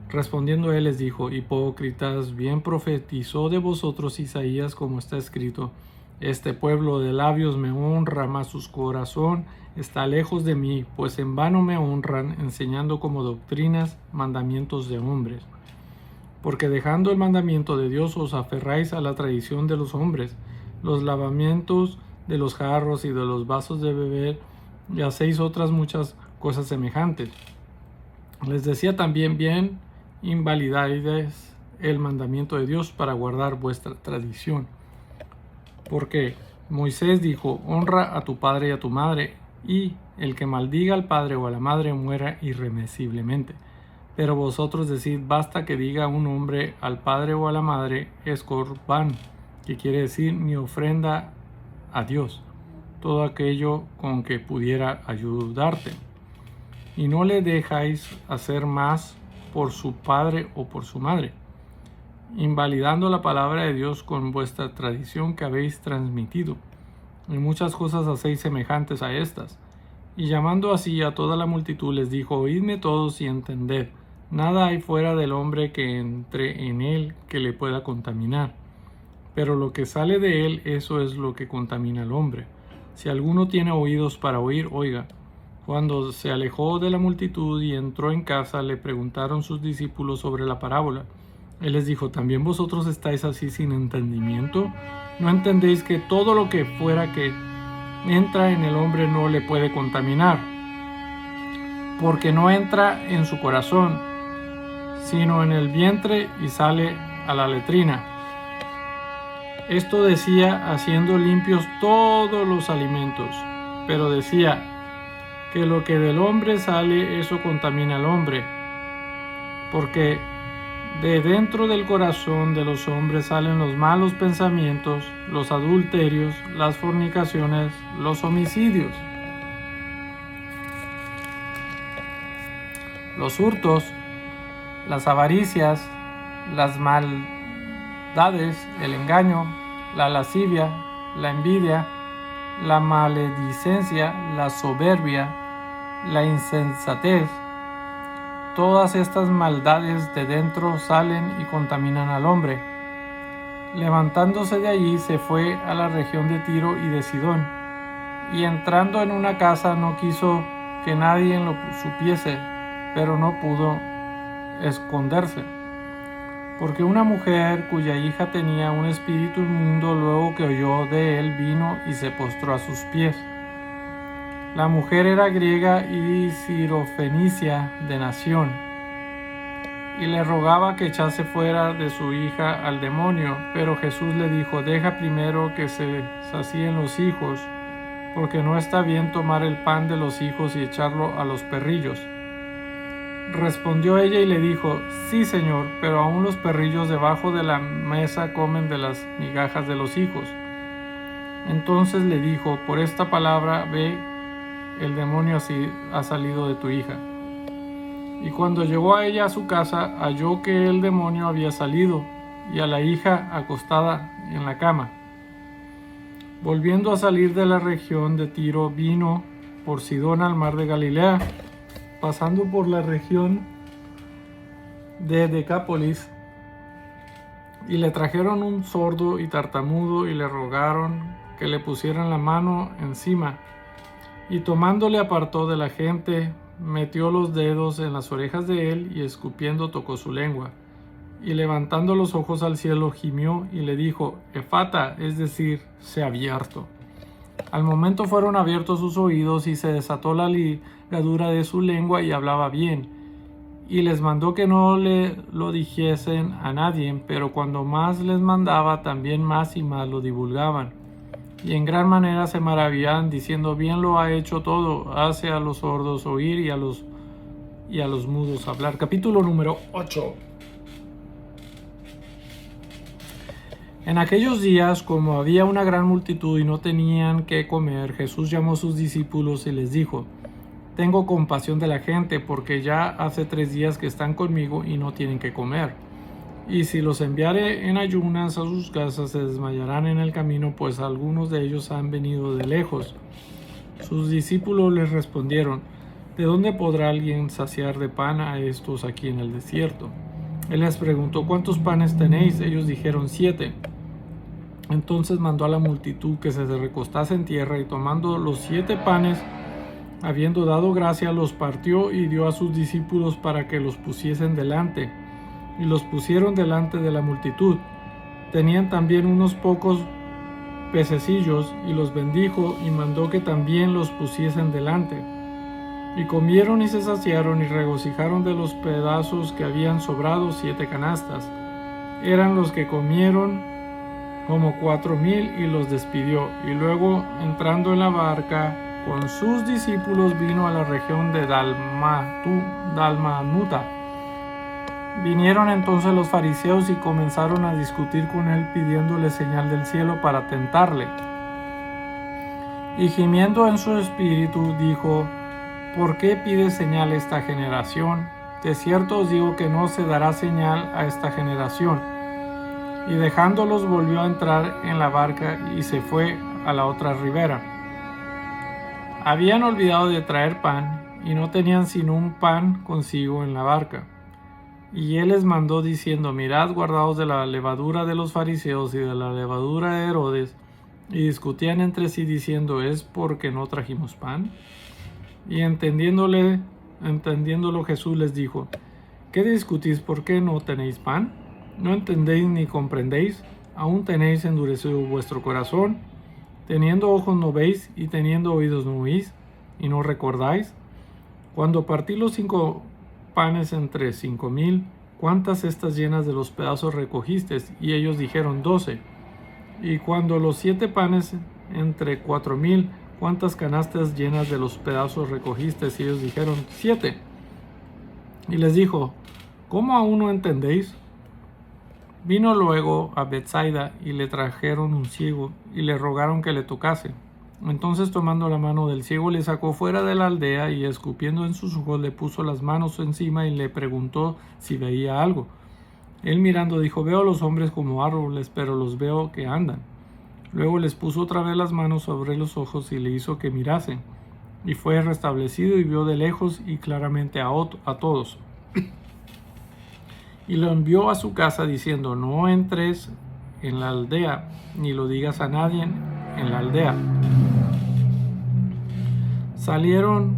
Respondiendo él les dijo, hipócritas, bien profetizó de vosotros Isaías, como está escrito, este pueblo de labios me honra, mas su corazón está lejos de mí, pues en vano me honran, enseñando como doctrinas mandamientos de hombres. Porque dejando el mandamiento de Dios os aferráis a la tradición de los hombres, los lavamientos de los jarros y de los vasos de beber, y hacéis otras muchas cosas semejantes. Les decía también, bien invalidáis el mandamiento de Dios para guardar vuestra tradición. Porque Moisés dijo, honra a tu padre y a tu madre, y el que maldiga al padre o a la madre muera irremisiblemente. Pero vosotros decid, basta que diga un hombre al padre o a la madre, es corbán, que quiere decir mi ofrenda a Dios, todo aquello con que pudiera ayudarte. Y no le dejáis hacer más por su padre o por su madre, invalidando la palabra de Dios con vuestra tradición que habéis transmitido. Y muchas cosas hacéis semejantes a estas. Y llamando así a toda la multitud les dijo: Oídme todos y entended. Nada hay fuera del hombre que entre en él que le pueda contaminar. Pero lo que sale de él, eso es lo que contamina al hombre. Si alguno tiene oídos para oír, oiga. Cuando se alejó de la multitud y entró en casa, le preguntaron sus discípulos sobre la parábola. Él les dijo: ¿También vosotros estáis así sin entendimiento? ¿No entendéis que todo lo que fuera que entra en el hombre no le puede contaminar? Porque no entra en su corazón, sino en el vientre y sale a la letrina. Esto decía haciendo limpios todos los alimentos, pero decía que lo que del hombre sale, eso contamina al hombre, porque de dentro del corazón de los hombres salen los malos pensamientos, los adulterios, las fornicaciones, los homicidios, los hurtos, las avaricias, las maldades, el engaño, la lascivia, la envidia, la maledicencia, la soberbia, la insensatez. Todas estas maldades de dentro salen y contaminan al hombre. Levantándose de allí, se fue a la región de Tiro y de Sidón, y entrando en una casa no quiso que nadie lo supiese, pero no pudo esconderse, porque una mujer cuya hija tenía un espíritu inmundo, luego que oyó de él, vino y se postró a sus pies. La mujer era griega y sirofenicia de nación, y le rogaba que echase fuera de su hija al demonio. Pero Jesús le dijo: Deja primero que se sacien los hijos, porque no está bien tomar el pan de los hijos y echarlo a los perrillos. Respondió ella y le dijo: Sí, Señor, pero aún los perrillos debajo de la mesa comen de las migajas de los hijos. Entonces le dijo: Por esta palabra, ve, el demonio así ha salido de tu hija. Y cuando llegó a ella a su casa, halló que el demonio había salido, y a la hija acostada en la cama. Volviendo a salir de la región de Tiro, vino por Sidón al mar de Galilea, pasando por la región de Decápolis, y le trajeron un sordo y tartamudo, y le rogaron que le pusieran la mano encima. Y tomándole apartó de la gente, metió los dedos en las orejas de él, y escupiendo tocó su lengua. Y levantando los ojos al cielo, gimió y le dijo: Efata, es decir, sea abierto. Al momento fueron abiertos sus oídos, y se desató la ligadura de su lengua, y hablaba bien. Y les mandó que no le lo dijesen a nadie, pero cuando más les mandaba, también más y más lo divulgaban. Y en gran manera se maravillaban, diciendo: Bien lo ha hecho todo, hace a los sordos oír y a los mudos hablar. Capítulo número 8. En aquellos días, como había una gran multitud y no tenían qué comer, Jesús llamó a sus discípulos y les dijo: Tengo compasión de la gente, porque ya hace 3 días que están conmigo y no tienen qué comer. Y si los enviare en ayunas a sus casas, se desmayarán en el camino, pues algunos de ellos han venido de lejos. Sus discípulos les respondieron: ¿De dónde podrá alguien saciar de pan a estos aquí en el desierto? Él les preguntó: ¿Cuántos panes tenéis? Ellos dijeron: 7. Entonces mandó a la multitud que se recostase en tierra, y tomando los 7 panes, habiendo dado gracia, los partió y dio a sus discípulos para que los pusiesen delante. Y los pusieron delante de la multitud. Tenían también unos pocos pececillos, y los bendijo, y mandó que también los pusiesen delante. Y comieron y se saciaron, y regocijaron de los pedazos que habían sobrado 7 canastas. Eran los que comieron como 4,000, y los despidió. Y luego, entrando en la barca con sus discípulos, vino a la región de Dalmanuta. Vinieron entonces los fariseos y comenzaron a discutir con él, pidiéndole señal del cielo para tentarle. Y gimiendo en su espíritu, dijo: ¿Por qué pide señal esta generación? De cierto os digo que no se dará señal a esta generación. Y dejándolos, volvió a entrar en la barca y se fue a la otra ribera. Habían olvidado de traer pan y no tenían sino un pan consigo en la barca. Y él les mandó diciendo: mirad, guardaos de la levadura de los fariseos y de la levadura de Herodes. Y discutían entre sí diciendo: ¿es porque no trajimos pan? Y entendiéndolo Jesús les dijo: ¿qué discutís? ¿Por qué no tenéis pan? ¿No entendéis ni comprendéis? ¿Aún tenéis endurecido vuestro corazón? Teniendo ojos no veis, y teniendo oídos no oís, y no recordáis. Cuando partí los 5 panes entre 5,000, ¿cuántas cestas llenas de los pedazos recogisteis? Y ellos dijeron: 12. Y cuando los 7 panes entre 4,000, ¿cuántas canastas llenas de los pedazos recogisteis? Y ellos dijeron: 7. Y les dijo: ¿cómo aún no entendéis? Vino luego a Betsaida y le trajeron un ciego y le rogaron que le tocase. Entonces, tomando la mano del ciego, le sacó fuera de la aldea y escupiendo en sus ojos le puso las manos encima y le preguntó si veía algo. Él mirando dijo: veo a los hombres como árboles, pero los veo que andan. Luego les puso otra vez las manos sobre los ojos y le hizo que mirasen. Y fue restablecido y vio de lejos y claramente a todos. Y lo envió a su casa diciendo: no entres en la aldea, ni lo digas a nadie en la aldea. Salieron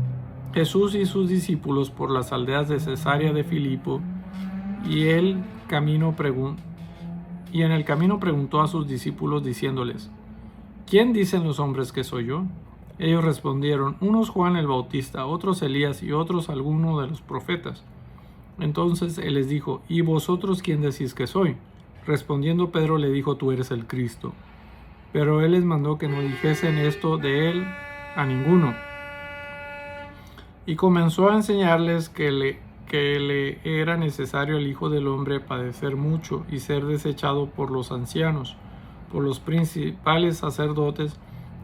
Jesús y sus discípulos por las aldeas de Cesarea de Filipo, y en el camino preguntó a sus discípulos diciéndoles: ¿quién dicen los hombres que soy yo? Ellos respondieron: unos Juan el Bautista, otros Elías y otros alguno de los profetas. Entonces él les dijo: ¿y vosotros quién decís que soy? Respondiendo Pedro le dijo: tú eres el Cristo. Pero él les mandó que no dijesen esto de él a ninguno. Y comenzó a enseñarles que le era necesario al Hijo del Hombre padecer mucho y ser desechado por los ancianos, por los principales sacerdotes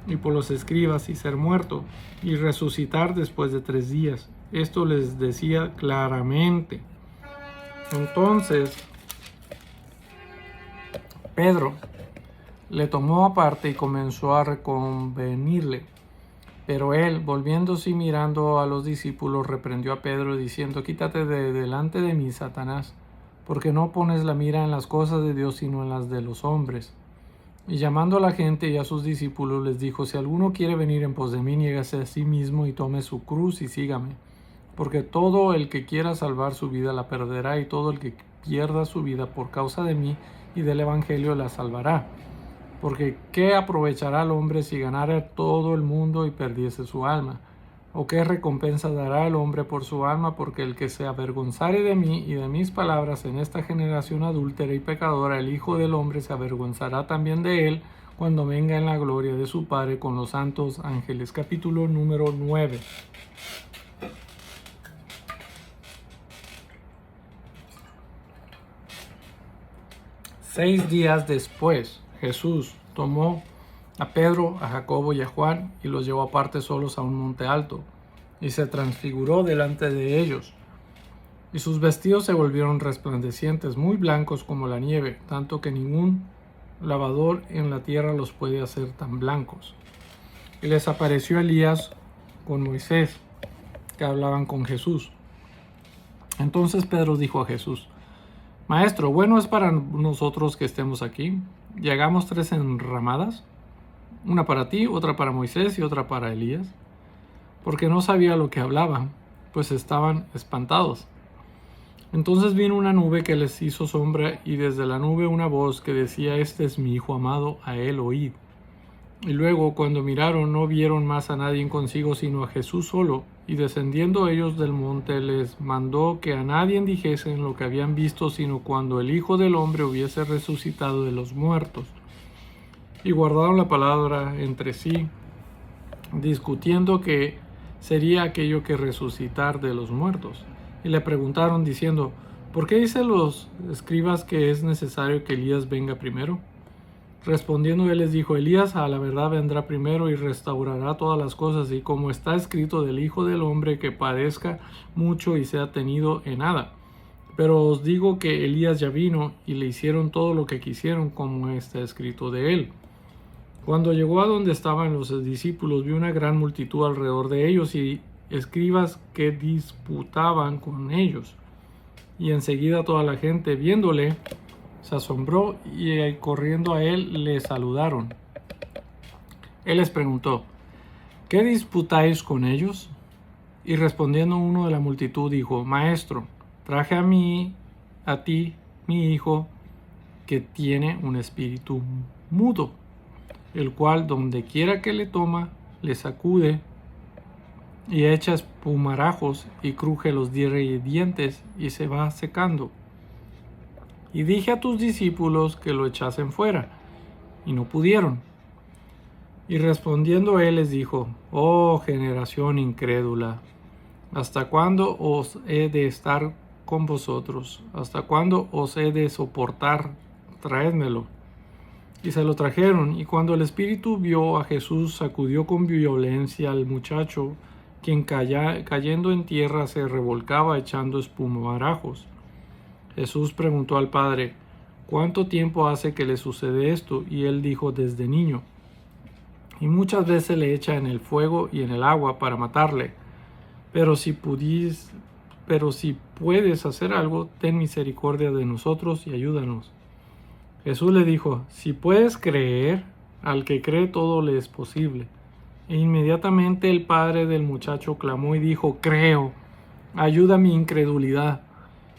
y por los escribas, y ser muerto y resucitar después de 3 días. Esto les decía claramente. Entonces Pedro le tomó aparte y comenzó a reconvenirle. Pero él, volviéndose y mirando a los discípulos, reprendió a Pedro diciendo: quítate de delante de mí, Satanás, porque no pones la mira en las cosas de Dios, sino en las de los hombres. Y llamando a la gente y a sus discípulos les dijo: si alguno quiere venir en pos de mí, niégase a sí mismo y tome su cruz y sígame. Porque todo el que quiera salvar su vida la perderá, y todo el que pierda su vida por causa de mí y del evangelio la salvará. Porque ¿qué aprovechará el hombre si ganara todo el mundo y perdiese su alma? ¿O qué recompensa dará el hombre por su alma? Porque el que se avergonzare de mí y de mis palabras en esta generación adúltera y pecadora, el Hijo del Hombre se avergonzará también de él cuando venga en la gloria de su Padre con los santos ángeles. Capítulo número 9. Seis días después, Jesús tomó a Pedro, a Jacobo y a Juan y los llevó aparte solos a un monte alto, y se transfiguró delante de ellos. Y sus vestidos se volvieron resplandecientes, muy blancos como la nieve, tanto que ningún lavador en la tierra los puede hacer tan blancos. Y les apareció Elías con Moisés, que hablaban con Jesús. Entonces Pedro dijo a Jesús: Maestro, bueno es para nosotros que estemos aquí, y hagamos 3 enramadas, una para ti, otra para Moisés y otra para Elías. Porque no sabía lo que hablaba, pues estaban espantados. Entonces vino una nube que les hizo sombra, y desde la nube una voz que decía: Este es mi Hijo amado, a él oíd. Y luego, cuando miraron, no vieron más a nadie consigo, sino a Jesús solo. Y descendiendo ellos del monte, les mandó que a nadie dijesen lo que habían visto, sino cuando el Hijo del Hombre hubiese resucitado de los muertos. Y guardaron la palabra entre sí, discutiendo qué sería aquello que resucitar de los muertos. Y le preguntaron diciendo: ¿por qué dicen los escribas que es necesario que Elías venga primero? Respondiendo él les dijo: Elías a la verdad vendrá primero y restaurará todas las cosas, y como está escrito del Hijo del Hombre, que padezca mucho y sea tenido en nada. Pero os digo que Elías ya vino, y le hicieron todo lo que quisieron, como está escrito de él. Cuando llegó a donde estaban los discípulos, vio una gran multitud alrededor de ellos y escribas que disputaban con ellos. Y enseguida toda la gente, viéndole, se asombró y corriendo a él le saludaron. Él les preguntó: ¿qué disputáis con ellos? Y respondiendo uno de la multitud dijo: Maestro, traje a ti, mi hijo, que tiene un espíritu mudo, el cual donde quiera que le toma, le sacude y echa espumarajos y cruje los dientes y se va secando. Y dije a tus discípulos que lo echasen fuera, y no pudieron. Y respondiendo él les dijo: Oh generación incrédula, ¿hasta cuándo os he de estar con vosotros? ¿Hasta cuándo os he de soportar? Traédmelo. Y se lo trajeron, y cuando el espíritu vio a Jesús, sacudió con violencia al muchacho, quien cayendo en tierra se revolcaba echando espumarajos. Jesús preguntó al padre: ¿cuánto tiempo hace que le sucede esto? Y él dijo: desde niño. Y muchas veces le echa en el fuego y en el agua para matarle. Pero si puedes hacer algo, ten misericordia de nosotros y ayúdanos. Jesús le dijo: si puedes creer, al que cree todo le es posible. E inmediatamente el padre del muchacho clamó y dijo: creo, ayuda mi incredulidad.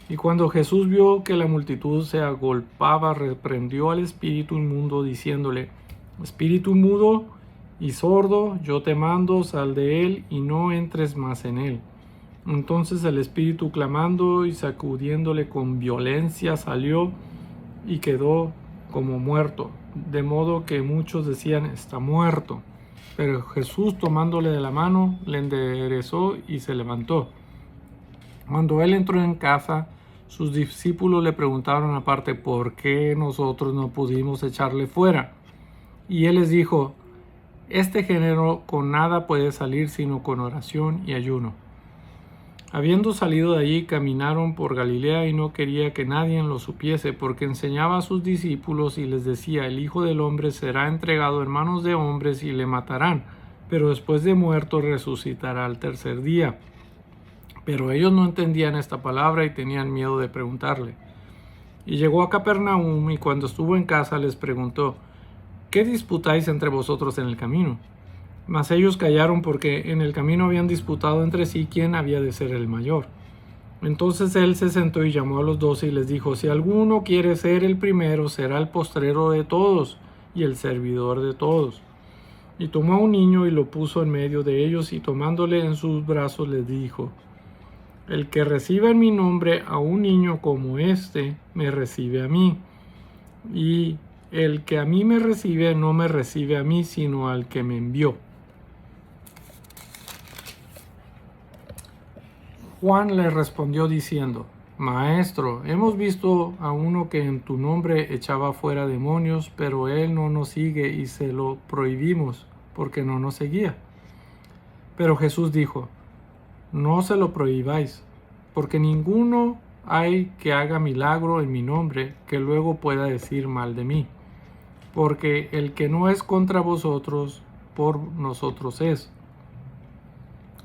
Y cuando Jesús vio que la multitud se agolpaba, reprendió al espíritu inmundo, diciéndole: espíritu mudo y sordo, yo te mando, sal de él y no entres más en él. Entonces el espíritu, clamando y sacudiéndole con violencia, salió y quedó como muerto, de modo que muchos decían: está muerto. Pero Jesús, tomándole de la mano, le enderezó y se levantó. Cuando él entró en casa, sus discípulos le preguntaron aparte: ¿por qué nosotros no pudimos echarle fuera? Y él les dijo: este género con nada puede salir sino con oración y ayuno. Habiendo salido de allí, caminaron por Galilea y no quería que nadie lo supiese, porque enseñaba a sus discípulos y les decía: el Hijo del Hombre será entregado en manos de hombres y le matarán, pero después de muerto resucitará al tercer día. Pero ellos no entendían esta palabra y tenían miedo de preguntarle. Y llegó a Capernaum, y cuando estuvo en casa les preguntó: ¿qué disputáis entre vosotros en el camino? Mas ellos callaron, porque en el camino habían disputado entre sí quién había de ser el mayor. Entonces él se sentó y llamó a los 12 y les dijo: si alguno quiere ser el primero, será el postrero de todos y el servidor de todos. Y tomó a un niño y lo puso en medio de ellos, y tomándole en sus brazos les dijo: el que reciba en mi nombre a un niño como este, me recibe a mí. Y el que a mí me recibe, no me recibe a mí, sino al que me envió. Juan le respondió diciendo: Maestro, hemos visto a uno que en tu nombre echaba fuera demonios, pero él no nos sigue y se lo prohibimos, porque no nos seguía. Pero Jesús dijo: no se lo prohibáis, porque ninguno hay que haga milagro en mi nombre que luego pueda decir mal de mí. Porque el que no es contra vosotros, por nosotros es.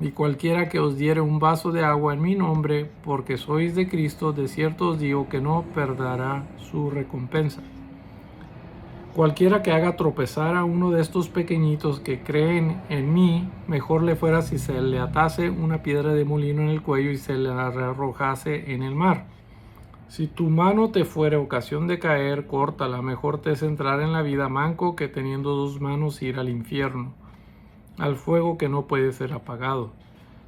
Y cualquiera que os diere un vaso de agua en mi nombre, porque sois de Cristo, de cierto os digo que no perderá su recompensa. Cualquiera que haga tropezar a uno de estos pequeñitos que creen en mí, mejor le fuera si se le atase una piedra de molino en el cuello y se le arrojase en el mar. Si tu mano te fuere ocasión de caer, córtala. Mejor te es entrar en la vida manco que teniendo dos manos ir al infierno, al fuego que no puede ser apagado,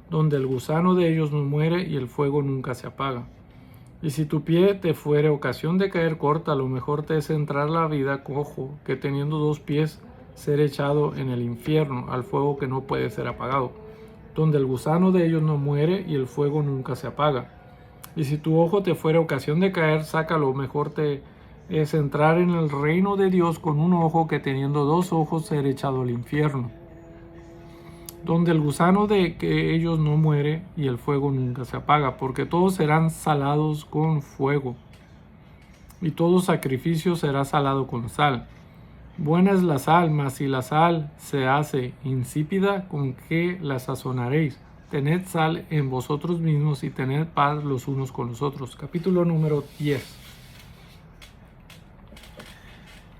donde el gusano de ellos no muere y el fuego nunca se apaga. Y si tu pie te fuere ocasión de caer, córtalo. Mejor te es entrar la vida cojo que teniendo dos pies ser echado en el infierno, al fuego que no puede ser apagado, donde el gusano de ellos no muere y el fuego nunca se apaga. Y si tu ojo te fuere ocasión de caer, sácalo. Mejor te es entrar en el reino de Dios con un ojo que teniendo dos ojos ser echado al infierno, donde el gusano de que ellos no muere y el fuego nunca se apaga, porque todos serán salados con fuego, y todo sacrificio será salado con sal. Buena es la sal, mas si la sal se hace insípida, ¿con qué la sazonaréis? Tened sal en vosotros mismos y tened paz los unos con los otros. Capítulo número 10.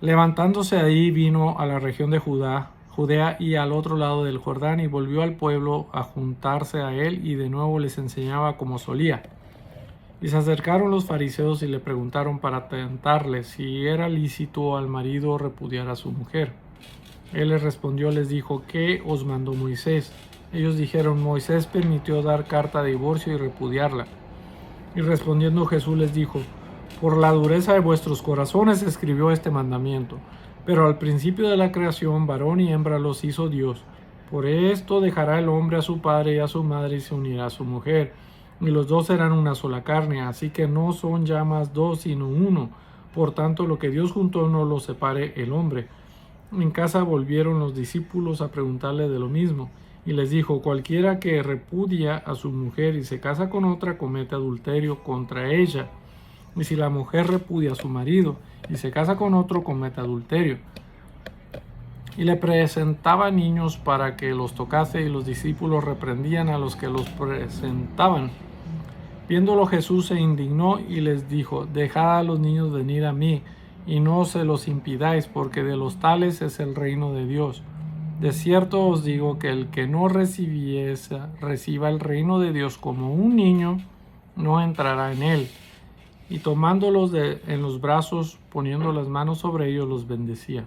Levantándose ahí, vino a la región de Judea y al otro lado del Jordán, y volvió al pueblo a juntarse a él, y de nuevo les enseñaba como solía. Y se acercaron los fariseos y le preguntaron para tentarle si era lícito al marido repudiar a su mujer. Él les respondió, les dijo, ¿qué os mandó Moisés? Ellos dijeron, Moisés permitió dar carta de divorcio y repudiarla. Y respondiendo Jesús les dijo, por la dureza de vuestros corazones escribió este mandamiento. Pero al principio de la creación, varón y hembra los hizo Dios. Por esto dejará el hombre a su padre y a su madre y se unirá a su mujer. Y los dos serán una sola carne, así que no son ya más dos, sino uno. Por tanto, lo que Dios juntó no lo separe el hombre. En casa volvieron los discípulos a preguntarle de lo mismo, y les dijo, cualquiera que repudia a su mujer y se casa con otra, comete adulterio contra ella. Y si la mujer repudia a su marido y se casa con otro, comete adulterio. Y le presentaba niños para que los tocase, y los discípulos reprendían a los que los presentaban. Viéndolo Jesús se indignó y les dijo, dejad a los niños venir a mí, y no se los impidáis, porque de los tales es el reino de Dios. De cierto os digo que el que no reciba el reino de Dios como un niño, no entrará en él. Y tomándolos en los brazos, poniendo las manos sobre ellos, los bendecía.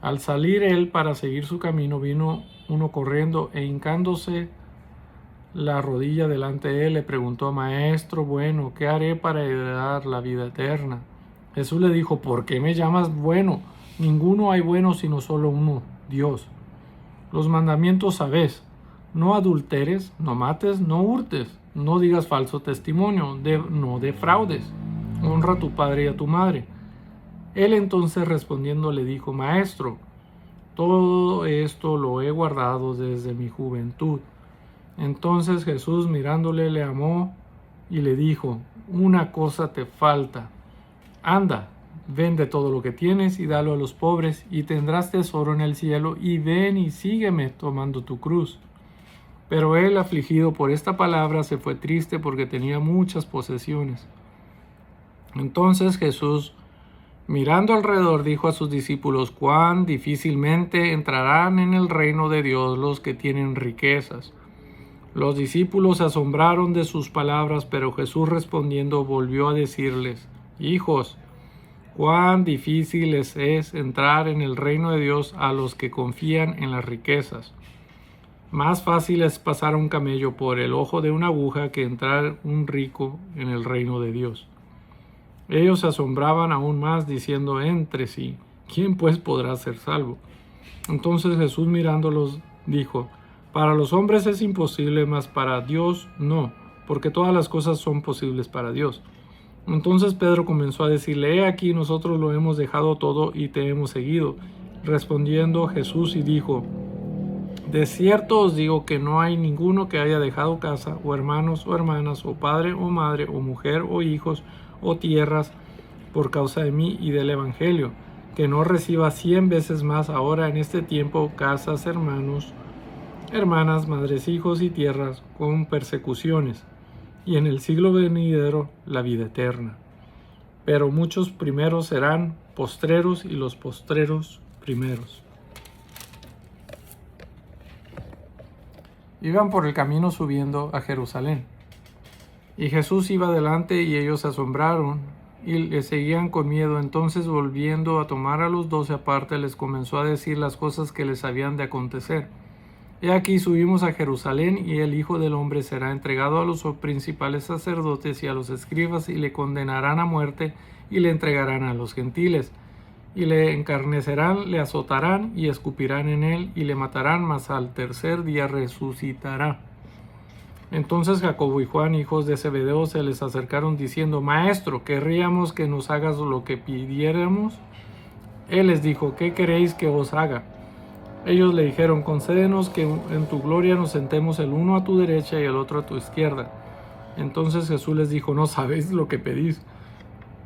Al salir él para seguir su camino, vino uno corriendo e hincándose la rodilla delante de él, le preguntó, Maestro bueno, ¿qué haré para heredar la vida eterna? Jesús le dijo, ¿por qué me llamas bueno? Ninguno hay bueno sino solo uno, Dios. Los mandamientos sabes, no adulteres, no mates, no hurtes, no digas falso testimonio, no defraudes, honra a tu padre y a tu madre. Él entonces respondiendo le dijo, Maestro, todo esto lo he guardado desde mi juventud. Entonces Jesús mirándole le amó y le dijo, una cosa te falta. Anda, vende todo lo que tienes y dalo a los pobres, y tendrás tesoro en el cielo, y ven y sígueme tomando tu cruz. Pero él, afligido por esta palabra, se fue triste porque tenía muchas posesiones. Entonces Jesús, mirando alrededor, dijo a sus discípulos, cuán difícilmente entrarán en el reino de Dios los que tienen riquezas. Los discípulos se asombraron de sus palabras, pero Jesús respondiendo volvió a decirles, hijos, cuán difícil es entrar en el reino de Dios a los que confían en las riquezas. Más fácil es pasar un camello por el ojo de una aguja que entrar un rico en el reino de Dios. Ellos se asombraban aún más, diciendo entre sí, ¿quién pues podrá ser salvo? Entonces Jesús mirándolos dijo, para los hombres es imposible, mas para Dios no, porque todas las cosas son posibles para Dios. Entonces Pedro comenzó a decirle, he aquí nosotros lo hemos dejado todo y te hemos seguido. Respondiendo Jesús y dijo, de cierto os digo que no hay ninguno que haya dejado casa, o hermanos, o hermanas, o padre, o madre, o mujer, o hijos, o tierras, por causa de mí y del Evangelio, que no reciba 100 veces más ahora en este tiempo casas, hermanos, hermanas, madres, hijos y tierras, con persecuciones, y en el siglo venidero la vida eterna. Pero muchos primeros serán postreros, y los postreros primeros. Iban por el camino subiendo a Jerusalén. Y Jesús iba delante, y ellos se asombraron, y le seguían con miedo. Entonces, volviendo a tomar a los 12 aparte, les comenzó a decir las cosas que les habían de acontecer. He aquí subimos a Jerusalén, y el Hijo del Hombre será entregado a los principales sacerdotes y a los escribas, y le condenarán a muerte, y le entregarán a los gentiles. Y le encarnecerán, le azotarán, y escupirán en él, y le matarán, mas al tercer día resucitará. Entonces Jacobo y Juan, hijos de Zebedeo, se les acercaron diciendo, Maestro, ¿querríamos que nos hagas lo que pidiéramos? Él les dijo, ¿qué queréis que os haga? Ellos le dijeron, concédenos que en tu gloria nos sentemos el uno a tu derecha y el otro a tu izquierda. Entonces Jesús les dijo, no sabéis lo que pedís.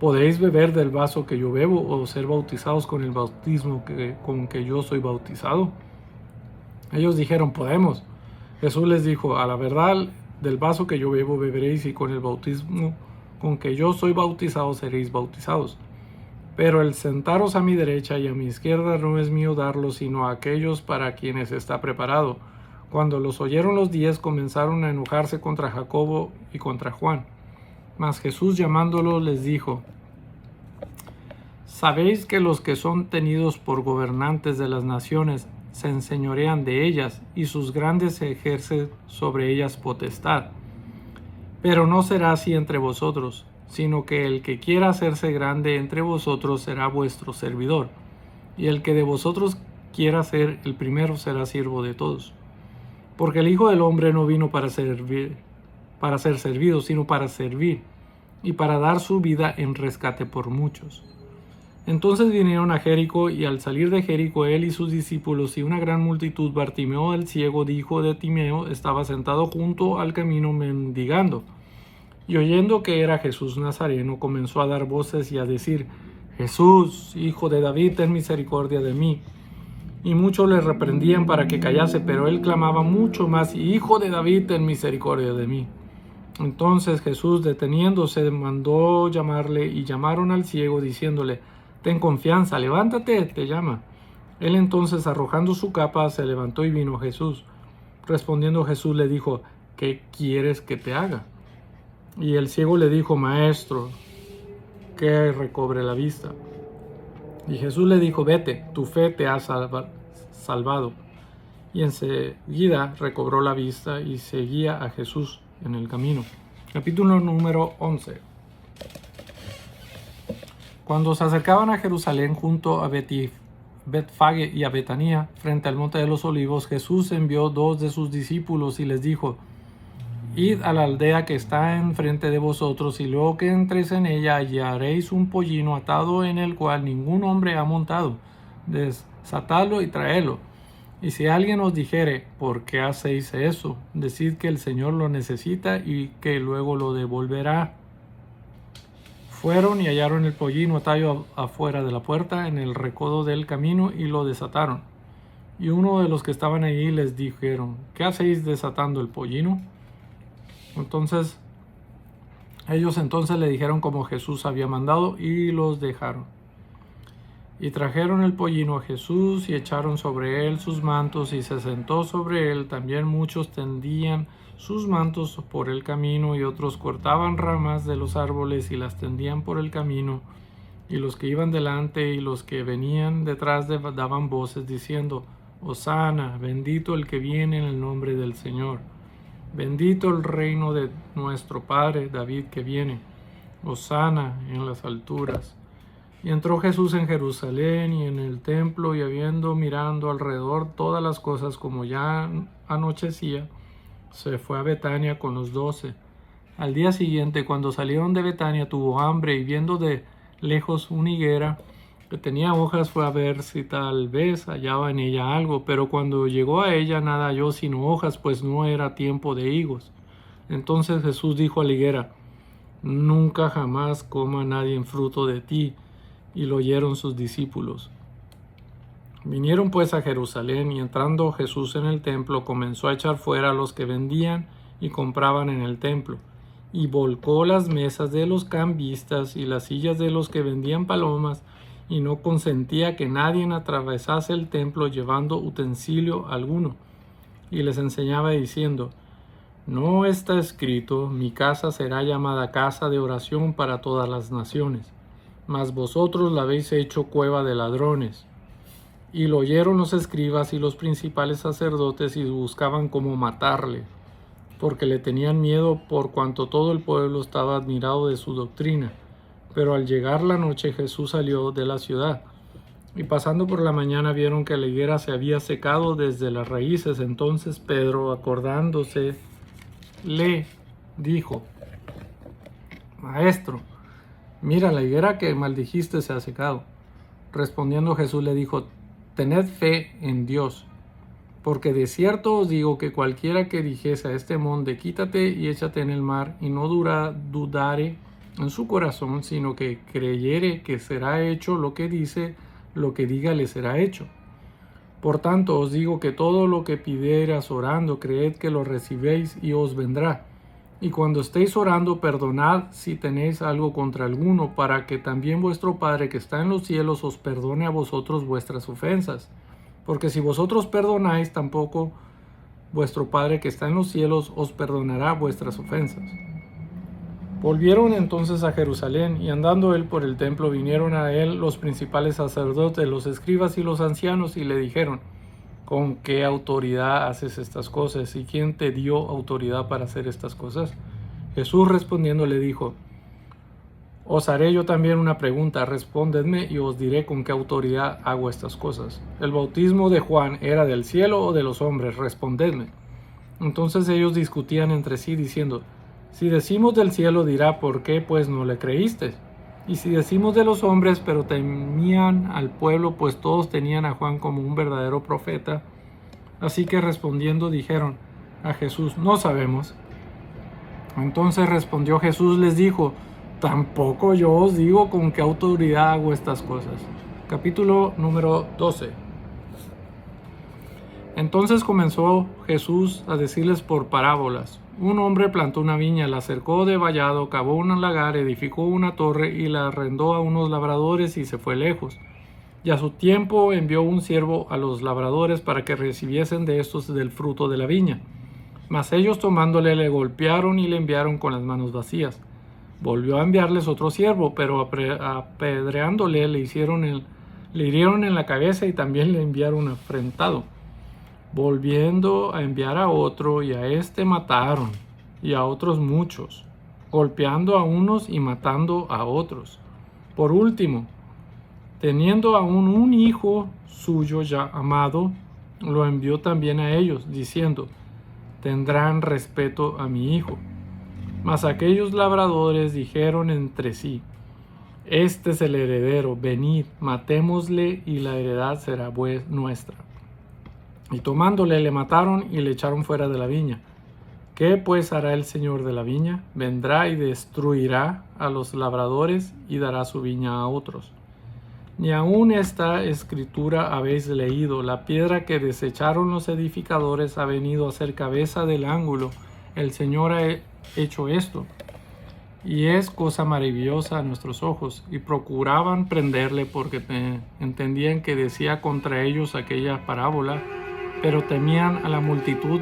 ¿podéis beber del vaso que yo bebo o ser bautizados con el bautismo con que yo soy bautizado? Ellos dijeron, podemos. Jesús les dijo, a la verdad, del vaso que yo bebo beberéis y con el bautismo con que yo soy bautizado seréis bautizados. Pero el sentaros a mi derecha y a mi izquierda no es mío darlo, sino a aquellos para quienes está preparado. Cuando los oyeron los 10, comenzaron a enojarse contra Jacobo y contra Juan. Mas Jesús llamaándolos les dijo, ¿sabéis que los que son tenidos por gobernantes de las naciones se enseñorean de ellas y sus grandes ejercen sobre ellas potestad? Pero no será así entre vosotros, sino que el que quiera hacerse grande entre vosotros será vuestro servidor, y el que de vosotros quiera ser el primero será siervo de todos. Porque el Hijo del Hombre no vino para ser servido, sino para servir, y para dar su vida en rescate por muchos. Entonces vinieron a Jericó, y al salir de Jericó él y sus discípulos y una gran multitud, Bartimeo el ciego, hijo de Timeo, estaba sentado junto al camino mendigando. Y oyendo que era Jesús Nazareno, comenzó a dar voces y a decir, Jesús, hijo de David, ten misericordia de mí. Y muchos le reprendían para que callase, pero él clamaba mucho más, Hijo de David, ten misericordia de mí. Entonces Jesús, deteniéndose, mandó llamarle, y llamaron al ciego, diciéndole, ten confianza, levántate, te llama. Él entonces, arrojando su capa, se levantó y vino a Jesús. Respondiendo Jesús le dijo, ¿qué quieres que te haga? Y el ciego le dijo, Maestro, que recobre la vista. Y Jesús le dijo, vete, tu fe te ha salvado. Y enseguida recobró la vista y seguía a Jesús en el camino. Capítulo número 11. Cuando se acercaban a Jerusalén junto a Betfage y a Betania, frente al monte de los olivos, Jesús envió 2 de sus discípulos y les dijo, id a la aldea que está enfrente de vosotros, y luego que entréis en ella hallaréis un pollino atado en el cual ningún hombre ha montado. Desatadlo y traedlo. Y si alguien os dijere, ¿por qué hacéis eso? Decid que el Señor lo necesita y que luego lo devolverá. Fueron y hallaron el pollino atado afuera de la puerta, en el recodo del camino, y lo desataron. Y uno de los que estaban allí les dijeron, ¿qué hacéis desatando el pollino? Ellos entonces le dijeron como Jesús había mandado, y los dejaron. Y trajeron el pollino a Jesús, y echaron sobre él sus mantos, y se sentó sobre él. También muchos tendían sus mantos por el camino, y otros cortaban ramas de los árboles y las tendían por el camino. Y los que iban delante y los que venían detrás daban voces diciendo, Hosana, bendito el que viene en el nombre del Señor. Bendito el reino de nuestro Padre David que viene. Hosana en las alturas. Y entró Jesús en Jerusalén y en el templo, y habiendo mirando alrededor todas las cosas como ya anochecía, se fue a Betania con los 12. Al día siguiente, cuando salieron de Betania, tuvo hambre, y viendo de lejos una higuera que tenía hojas, fue a ver si tal vez hallaba en ella algo, pero cuando llegó a ella nada halló sino hojas, pues no era tiempo de higos. Entonces Jesús dijo a la higuera, nunca jamás coma nadie en fruto de ti. Y lo oyeron sus discípulos. Vinieron pues a Jerusalén, y entrando Jesús en el templo, comenzó a echar fuera a los que vendían y compraban en el templo, y volcó las mesas de los cambistas y las sillas de los que vendían palomas, y no consentía que nadie atravesase el templo llevando utensilio alguno. Y les enseñaba diciendo, no está escrito, mi casa será llamada casa de oración para todas las naciones, mas vosotros la habéis hecho cueva de ladrones. Y lo oyeron los escribas y los principales sacerdotes, y buscaban cómo matarle, porque le tenían miedo, por cuanto todo el pueblo estaba admirado de su doctrina. Pero al llegar la noche, Jesús salió de la ciudad, y pasando por la mañana vieron que la higuera se había secado desde las raíces. Entonces Pedro, acordándose, le dijo, Maestro, mira, la higuera que maldijiste se ha secado. Respondiendo Jesús le dijo, tened fe en Dios, porque de cierto os digo que cualquiera que dijese a este monte, quítate y échate en el mar, y no dudare en su corazón, sino que creyere que será hecho lo que dice, lo que diga le será hecho. Por tanto os digo que todo lo que pidieras orando, creed que lo recibéis y os vendrá. Y cuando estéis orando, perdonad si tenéis algo contra alguno, para que también vuestro Padre que está en los cielos os perdone a vosotros vuestras ofensas. Porque si vosotros perdonáis, tampoco vuestro Padre que está en los cielos os perdonará vuestras ofensas. Volvieron entonces a Jerusalén, y andando él por el templo, vinieron a él los principales sacerdotes, los escribas y los ancianos, y le dijeron: ¿con qué autoridad haces estas cosas? ¿Y quién te dio autoridad para hacer estas cosas? Jesús respondiendo le dijo: os haré yo también una pregunta, respondedme y os diré con qué autoridad hago estas cosas. ¿El bautismo de Juan era del cielo o de los hombres? Respondedme. Entonces ellos discutían entre sí, diciendo: si decimos del cielo, dirá: ¿por qué pues no le creísteis? Y si decimos de los hombres, pero temían al pueblo, pues todos tenían a Juan como un verdadero profeta. Así que respondiendo dijeron a Jesús: no sabemos. Entonces respondió Jesús, les dijo: tampoco yo os digo con qué autoridad hago estas cosas. Capítulo número 12. Entonces comenzó Jesús a decirles por parábolas: un hombre plantó una viña, la cercó de vallado, cavó un lagar, edificó una torre y la arrendó a unos labradores y se fue lejos. Y a su tiempo envió un siervo a los labradores para que recibiesen de estos del fruto de la viña. Mas ellos tomándole le golpearon y le enviaron con las manos vacías. Volvió a enviarles otro siervo, pero apedreándole le hirieron en la cabeza y también le enviaron afrentado. Volviendo a enviar a otro, y a este mataron, y a otros muchos, golpeando a unos y matando a otros. Por último, teniendo aún un hijo suyo ya amado, lo envió también a ellos, diciendo: tendrán respeto a mi hijo. Mas aquellos labradores dijeron entre sí: este es el heredero, venid, matémosle y la heredad será nuestra. Y tomándole le mataron y le echaron fuera de la viña. ¿Qué pues hará el señor de la viña? Vendrá y destruirá a los labradores y dará su viña a otros. Ni aun esta escritura habéis leído: la piedra que desecharon los edificadores ha venido a ser cabeza del ángulo. El Señor ha hecho esto, y es cosa maravillosa a nuestros ojos. Y procuraban prenderle porque entendían que decía contra ellos aquella parábola, pero temían a la multitud,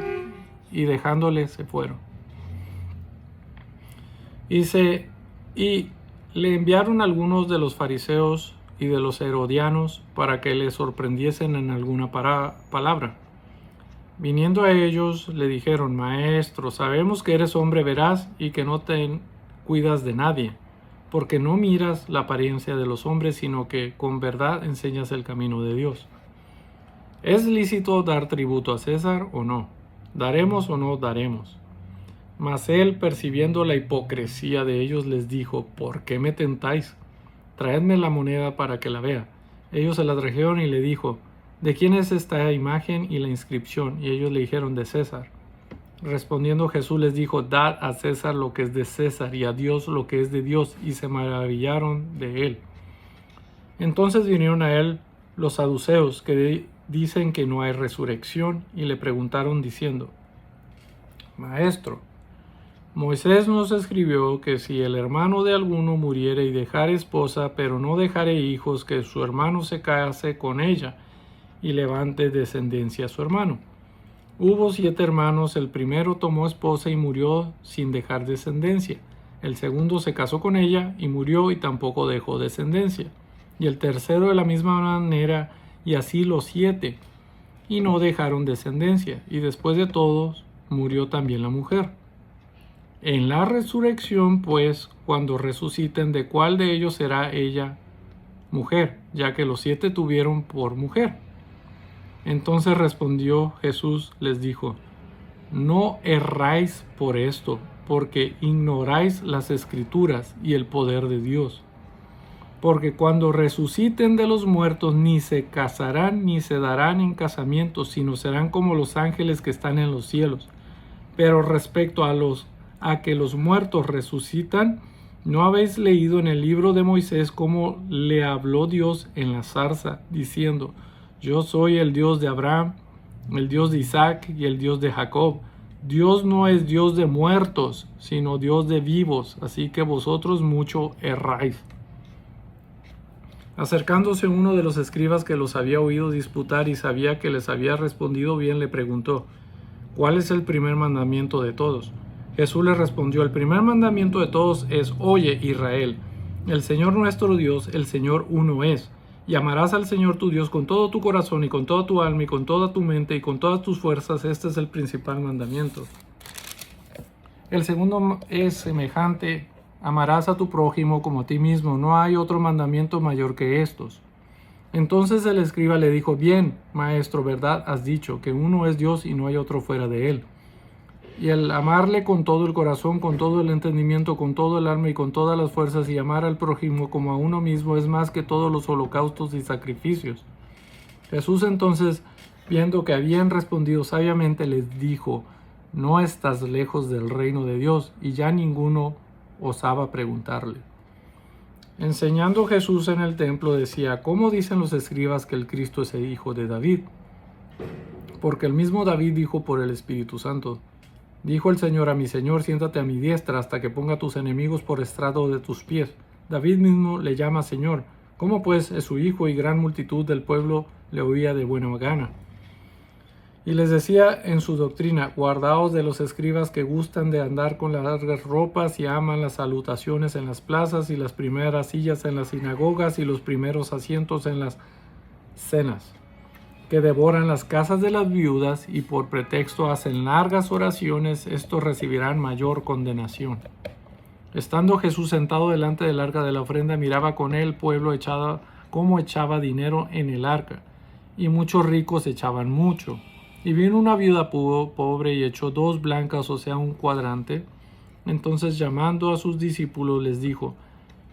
y dejándole se fueron. Y le enviaron algunos de los fariseos y de los herodianos para que le sorprendiesen en alguna palabra. Viniendo a ellos le dijeron: Maestro, sabemos que eres hombre veraz y que no te cuidas de nadie, porque no miras la apariencia de los hombres, sino que con verdad enseñas el camino de Dios. ¿Es lícito dar tributo a César o no? ¿Daremos o no daremos? Mas él, percibiendo la hipocresía de ellos, les dijo: ¿por qué me tentáis? Traedme la moneda para que la vea. Ellos se la trajeron y le dijo: ¿de quién es esta imagen y la inscripción? Y ellos le dijeron: de César. Respondiendo Jesús les dijo: dad a César lo que es de César y a Dios lo que es de Dios. Y se maravillaron de él. Entonces vinieron a él los saduceos, que dicen que no hay resurrección, y le preguntaron diciendo: Maestro, Moisés nos escribió que si el hermano de alguno muriere y dejare esposa, pero no dejare hijos, que su hermano se case con ella y levante descendencia a su hermano. Hubo 7 hermanos, el primero tomó esposa y murió sin dejar descendencia. El segundo se casó con ella y murió y tampoco dejó descendencia. Y el tercero de la misma manera, y así los 7, y no dejaron descendencia. Y después de todos murió también la mujer. En la resurrección, pues, cuando resuciten, ¿de cuál de ellos será ella mujer? Ya que los 7 tuvieron por mujer. Entonces respondió Jesús, les dijo: no erráis por esto, porque ignoráis las Escrituras y el poder de Dios. Porque cuando resuciten de los muertos, ni se casarán ni se darán en casamiento, sino serán como los ángeles que están en los cielos. Pero respecto a que los muertos resucitan, ¿No habéis leído en el libro de Moisés cómo le habló Dios en la zarza, diciendo: Yo soy el Dios de Abraham, el Dios de Isaac y el Dios de Jacob? Dios no es Dios de muertos, sino Dios de vivos, así que vosotros mucho erráis. Acercándose uno de los escribas que los había oído disputar y sabía que les había respondido bien, le preguntó: ¿Cuál es el primer mandamiento de todos? Jesús le respondió: el primer mandamiento de todos es: Oye, Israel, el Señor nuestro Dios, el Señor uno es. Y amarás al Señor tu Dios con todo tu corazón y con toda tu alma y con toda tu mente y con todas tus fuerzas. Este es el principal mandamiento. El segundo es semejante: amarás a tu prójimo como a ti mismo. No hay otro mandamiento mayor que estos. Entonces el escriba le dijo: Bien, maestro, verdad has dicho, que uno es Dios y no hay otro fuera de él. Y el amarle con todo el corazón, con todo el entendimiento, con todo el alma y con todas las fuerzas, y amar al prójimo como a uno mismo, es más que todos los holocaustos y sacrificios. Jesús entonces, viendo que habían respondido sabiamente, les dijo: No estás lejos del reino de Dios. Y ya ninguno osaba preguntarle. Enseñando Jesús en el templo, decía: ¿Cómo dicen los escribas que el Cristo es el hijo de David? Porque el mismo David dijo por el Espíritu Santo: Dijo el Señor a mi Señor: Siéntate a mi diestra hasta que ponga a tus enemigos por estrado de tus pies. David mismo le llama Señor. ¿Cómo pues es su hijo? Y gran multitud del pueblo le oía de buena gana. Y les decía en su doctrina: Guardaos de los escribas que gustan de andar con las largas ropas y aman las salutaciones en las plazas y las primeras sillas en las sinagogas y los primeros asientos en las cenas, que devoran las casas de las viudas y por pretexto hacen largas oraciones. Estos recibirán mayor condenación. Estando Jesús sentado delante del arca de la ofrenda, miraba con él el pueblo cómo echaba dinero en el arca, y muchos ricos echaban mucho. Y vino una viuda pobre y echó 2 blancas, o sea, un cuadrante. Entonces, llamando a sus discípulos, les dijo: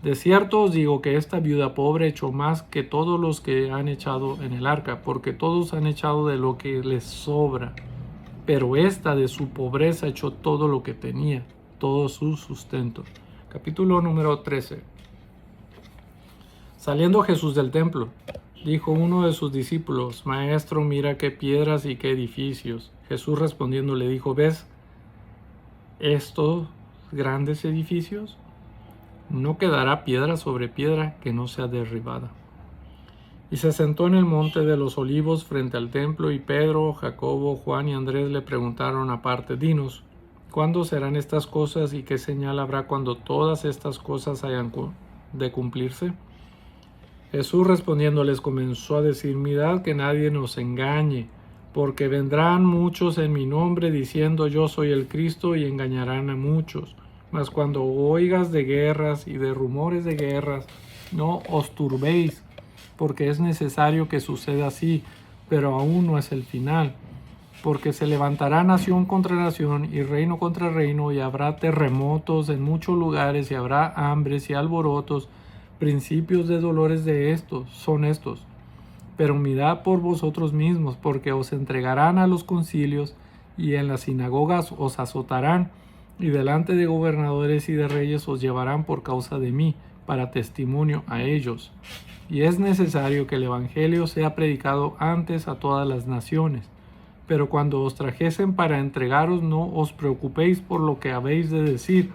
De cierto os digo que esta viuda pobre echó más que todos los que han echado en el arca, porque todos han echado de lo que les sobra, pero esta de su pobreza echó todo lo que tenía, todo su sustento. Capítulo número 13. Saliendo Jesús del templo, dijo uno de sus discípulos: Maestro, mira qué piedras y qué edificios. Jesús respondiendo le dijo: ¿Ves estos grandes edificios? No quedará piedra sobre piedra que no sea derribada. Y se sentó en el monte de los olivos frente al templo, y Pedro, Jacobo, Juan y Andrés le preguntaron aparte: Dinos, ¿cuándo serán estas cosas y qué señal habrá cuando todas estas cosas hayan de cumplirse? Jesús respondiendo les comenzó a decir: Mirad que nadie nos engañe, porque vendrán muchos en mi nombre diciendo: Yo soy el Cristo, y engañarán a muchos. Mas cuando oigas de guerras y de rumores de guerras, no os turbéis, porque es necesario que suceda así, pero aún no es el final. Porque se levantará nación contra nación y reino contra reino, y habrá terremotos en muchos lugares, y habrá hambres y alborotos. Principios de dolores de estos son estos. Pero mirad por vosotros mismos, porque os entregarán a los concilios, y en las sinagogas os azotarán, y delante de gobernadores y de reyes os llevarán por causa de mí, para testimonio a ellos. Y es necesario que el evangelio sea predicado antes a todas las naciones. Pero cuando os trajesen para entregaros, no os preocupéis por lo que habéis de decir,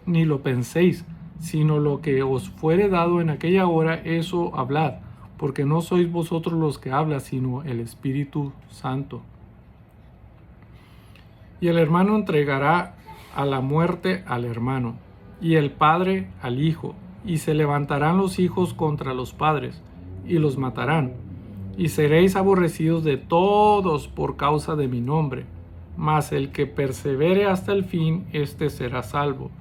ni lo penséis, sino lo que os fuere dado en aquella hora, eso hablad, porque no sois vosotros los que hablan, sino el Espíritu Santo. Y el hermano entregará a la muerte al hermano, y el padre al hijo, y se levantarán los hijos contra los padres, y los matarán, y seréis aborrecidos de todos por causa de mi nombre, mas el que persevere hasta el fin, éste será salvo.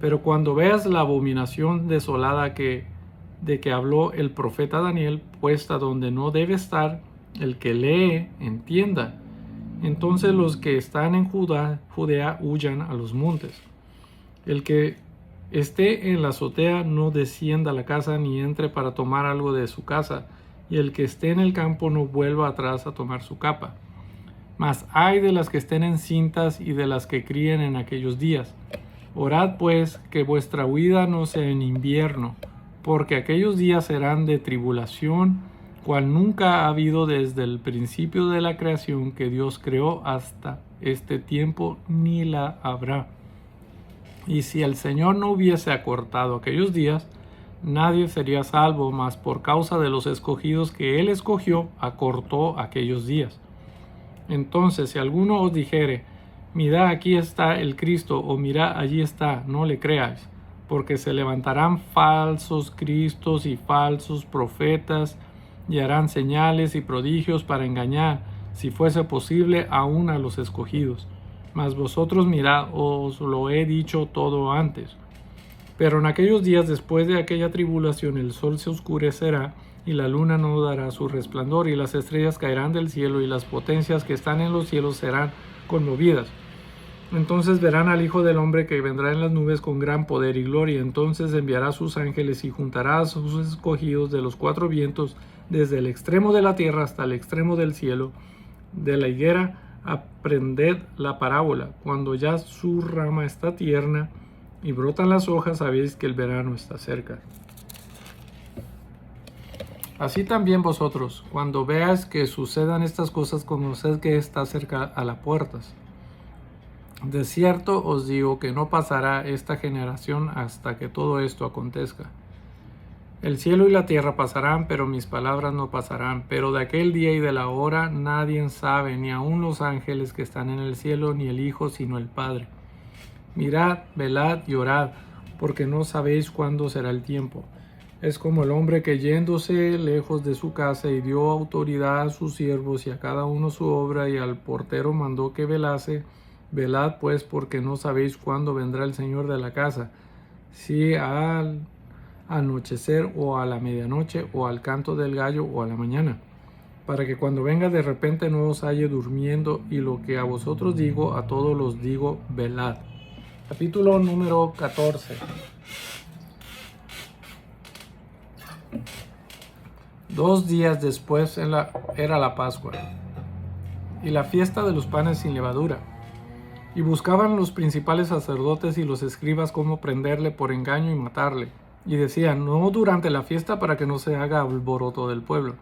Pero cuando veas la abominación desolada de que habló el profeta Daniel, puesta donde no debe estar, el que lee, entienda. Entonces los que están en Judea huyan a los montes. El que esté en la azotea no descienda a la casa ni entre para tomar algo de su casa, y el que esté en el campo no vuelva atrás a tomar su capa. Mas ay de las que estén encintas y de las que críen en aquellos días, Orad pues que vuestra huida no sea en invierno, porque aquellos días serán de tribulación, cual nunca ha habido desde el principio de la creación que Dios creó hasta este tiempo, ni la habrá. Y si el Señor no hubiese acortado aquellos días, nadie sería salvo, mas por causa de los escogidos que Él escogió, acortó aquellos días. Entonces, si alguno os dijere, mirad aquí está el Cristo, o mirad allí está, no le creáis, porque se levantarán falsos cristos y falsos profetas, y harán señales y prodigios para engañar, si fuese posible, aún a los escogidos. Mas vosotros mirad, os lo he dicho todo antes. Pero en aquellos días, después de aquella tribulación, el sol se oscurecerá, y la luna no dará su resplandor, y las estrellas caerán del cielo, y las potencias que están en los cielos serán conmovidas. Entonces verán al Hijo del Hombre que vendrá en las nubes con gran poder y gloria. Entonces enviará sus ángeles y juntará a sus escogidos de los cuatro vientos, desde el extremo de la tierra hasta el extremo del cielo. De la higuera aprended la parábola. Cuando ya su rama está tierna y brotan las hojas, sabéis que el verano está cerca. Así también vosotros, cuando veáis que sucedan estas cosas, conoced que está cerca a las puertas. De cierto os digo que no pasará esta generación hasta que todo esto acontezca. El cielo y la tierra pasarán, pero mis palabras no pasarán. Pero de aquel día y de la hora nadie sabe, ni aun los ángeles que están en el cielo, ni el Hijo, sino el Padre. Mirad, velad y orad, porque no sabéis cuándo será el tiempo. Es como el hombre que yéndose lejos de su casa y dio autoridad a sus siervos y a cada uno su obra, y al portero mandó que velase. Velad pues, porque no sabéis cuándo vendrá el Señor de la casa, si al anochecer o a la medianoche o al canto del gallo o a la mañana, para que cuando venga de repente no os halle durmiendo. Y lo que a vosotros digo, a todos los digo, velad. Capítulo número 14. 2 días después era la Pascua y la fiesta de los panes sin levadura. Y buscaban los principales sacerdotes y los escribas cómo prenderle por engaño y matarle. Y decían, no durante la fiesta, para que no se haga alboroto del pueblo.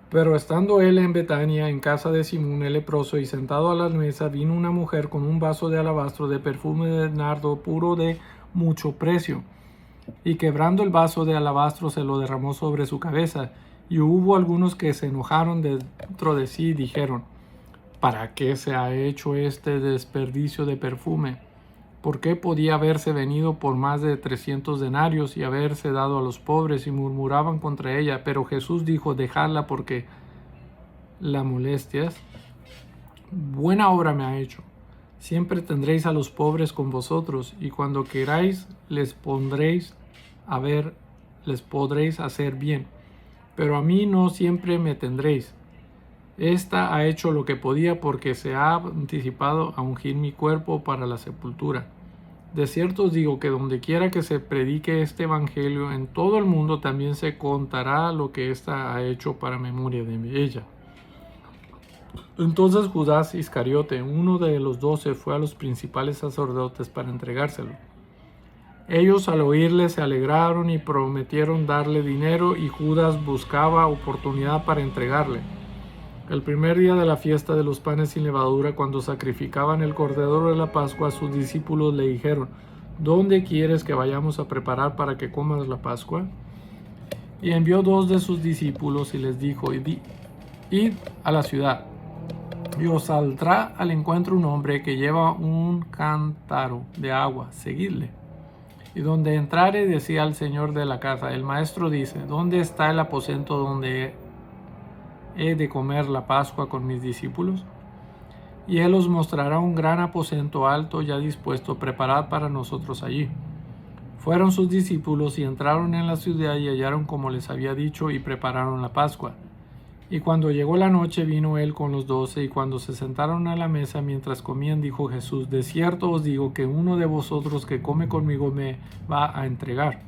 Pero estando él en Betania, en casa de Simón el leproso, y sentado a la mesa, vino una mujer con un vaso de alabastro de perfume de nardo puro de mucho precio. Y quebrando el vaso de alabastro se lo derramó sobre su cabeza. Y hubo algunos que se enojaron dentro de sí y dijeron, ¿para qué se ha hecho este desperdicio de perfume? ¿Por qué podía haberse venido por más de 300 denarios y haberse dado a los pobres? Y murmuraban contra ella. Pero Jesús dijo, dejadla, porque la molestias. Buena obra me ha hecho. Siempre tendréis a los pobres con vosotros, y cuando queráis les podréis hacer bien. Pero a mí no siempre me tendréis. Esta ha hecho lo que podía, porque se ha anticipado a ungir mi cuerpo para la sepultura. De cierto os digo que donde quiera que se predique este evangelio en todo el mundo, también se contará lo que ésta ha hecho para memoria de ella. Entonces Judas Iscariote, uno de los 12, fue a los principales sacerdotes para entregárselo. Ellos al oírle se alegraron y prometieron darle dinero, y Judas buscaba oportunidad para entregarle. El primer día de la fiesta de los panes sin levadura, cuando sacrificaban el cordero de la Pascua, sus discípulos le dijeron, ¿dónde quieres que vayamos a preparar para que comas la Pascua? Y envió 2 de sus discípulos y les dijo, id a la ciudad, y os saldrá al encuentro un hombre que lleva un cántaro de agua, seguidle. Y donde entrare, decía al señor de la casa, el maestro dice, ¿dónde está el aposento donde he de comer la Pascua con mis discípulos? Y él os mostrará un gran aposento alto ya dispuesto, preparad para nosotros allí. Fueron sus discípulos y entraron en la ciudad y hallaron como les había dicho, y prepararon la Pascua. Y cuando llegó la noche, vino él con los 12, y cuando se sentaron a la mesa mientras comían, dijo Jesús, de cierto os digo que uno de vosotros que come conmigo me va a entregar.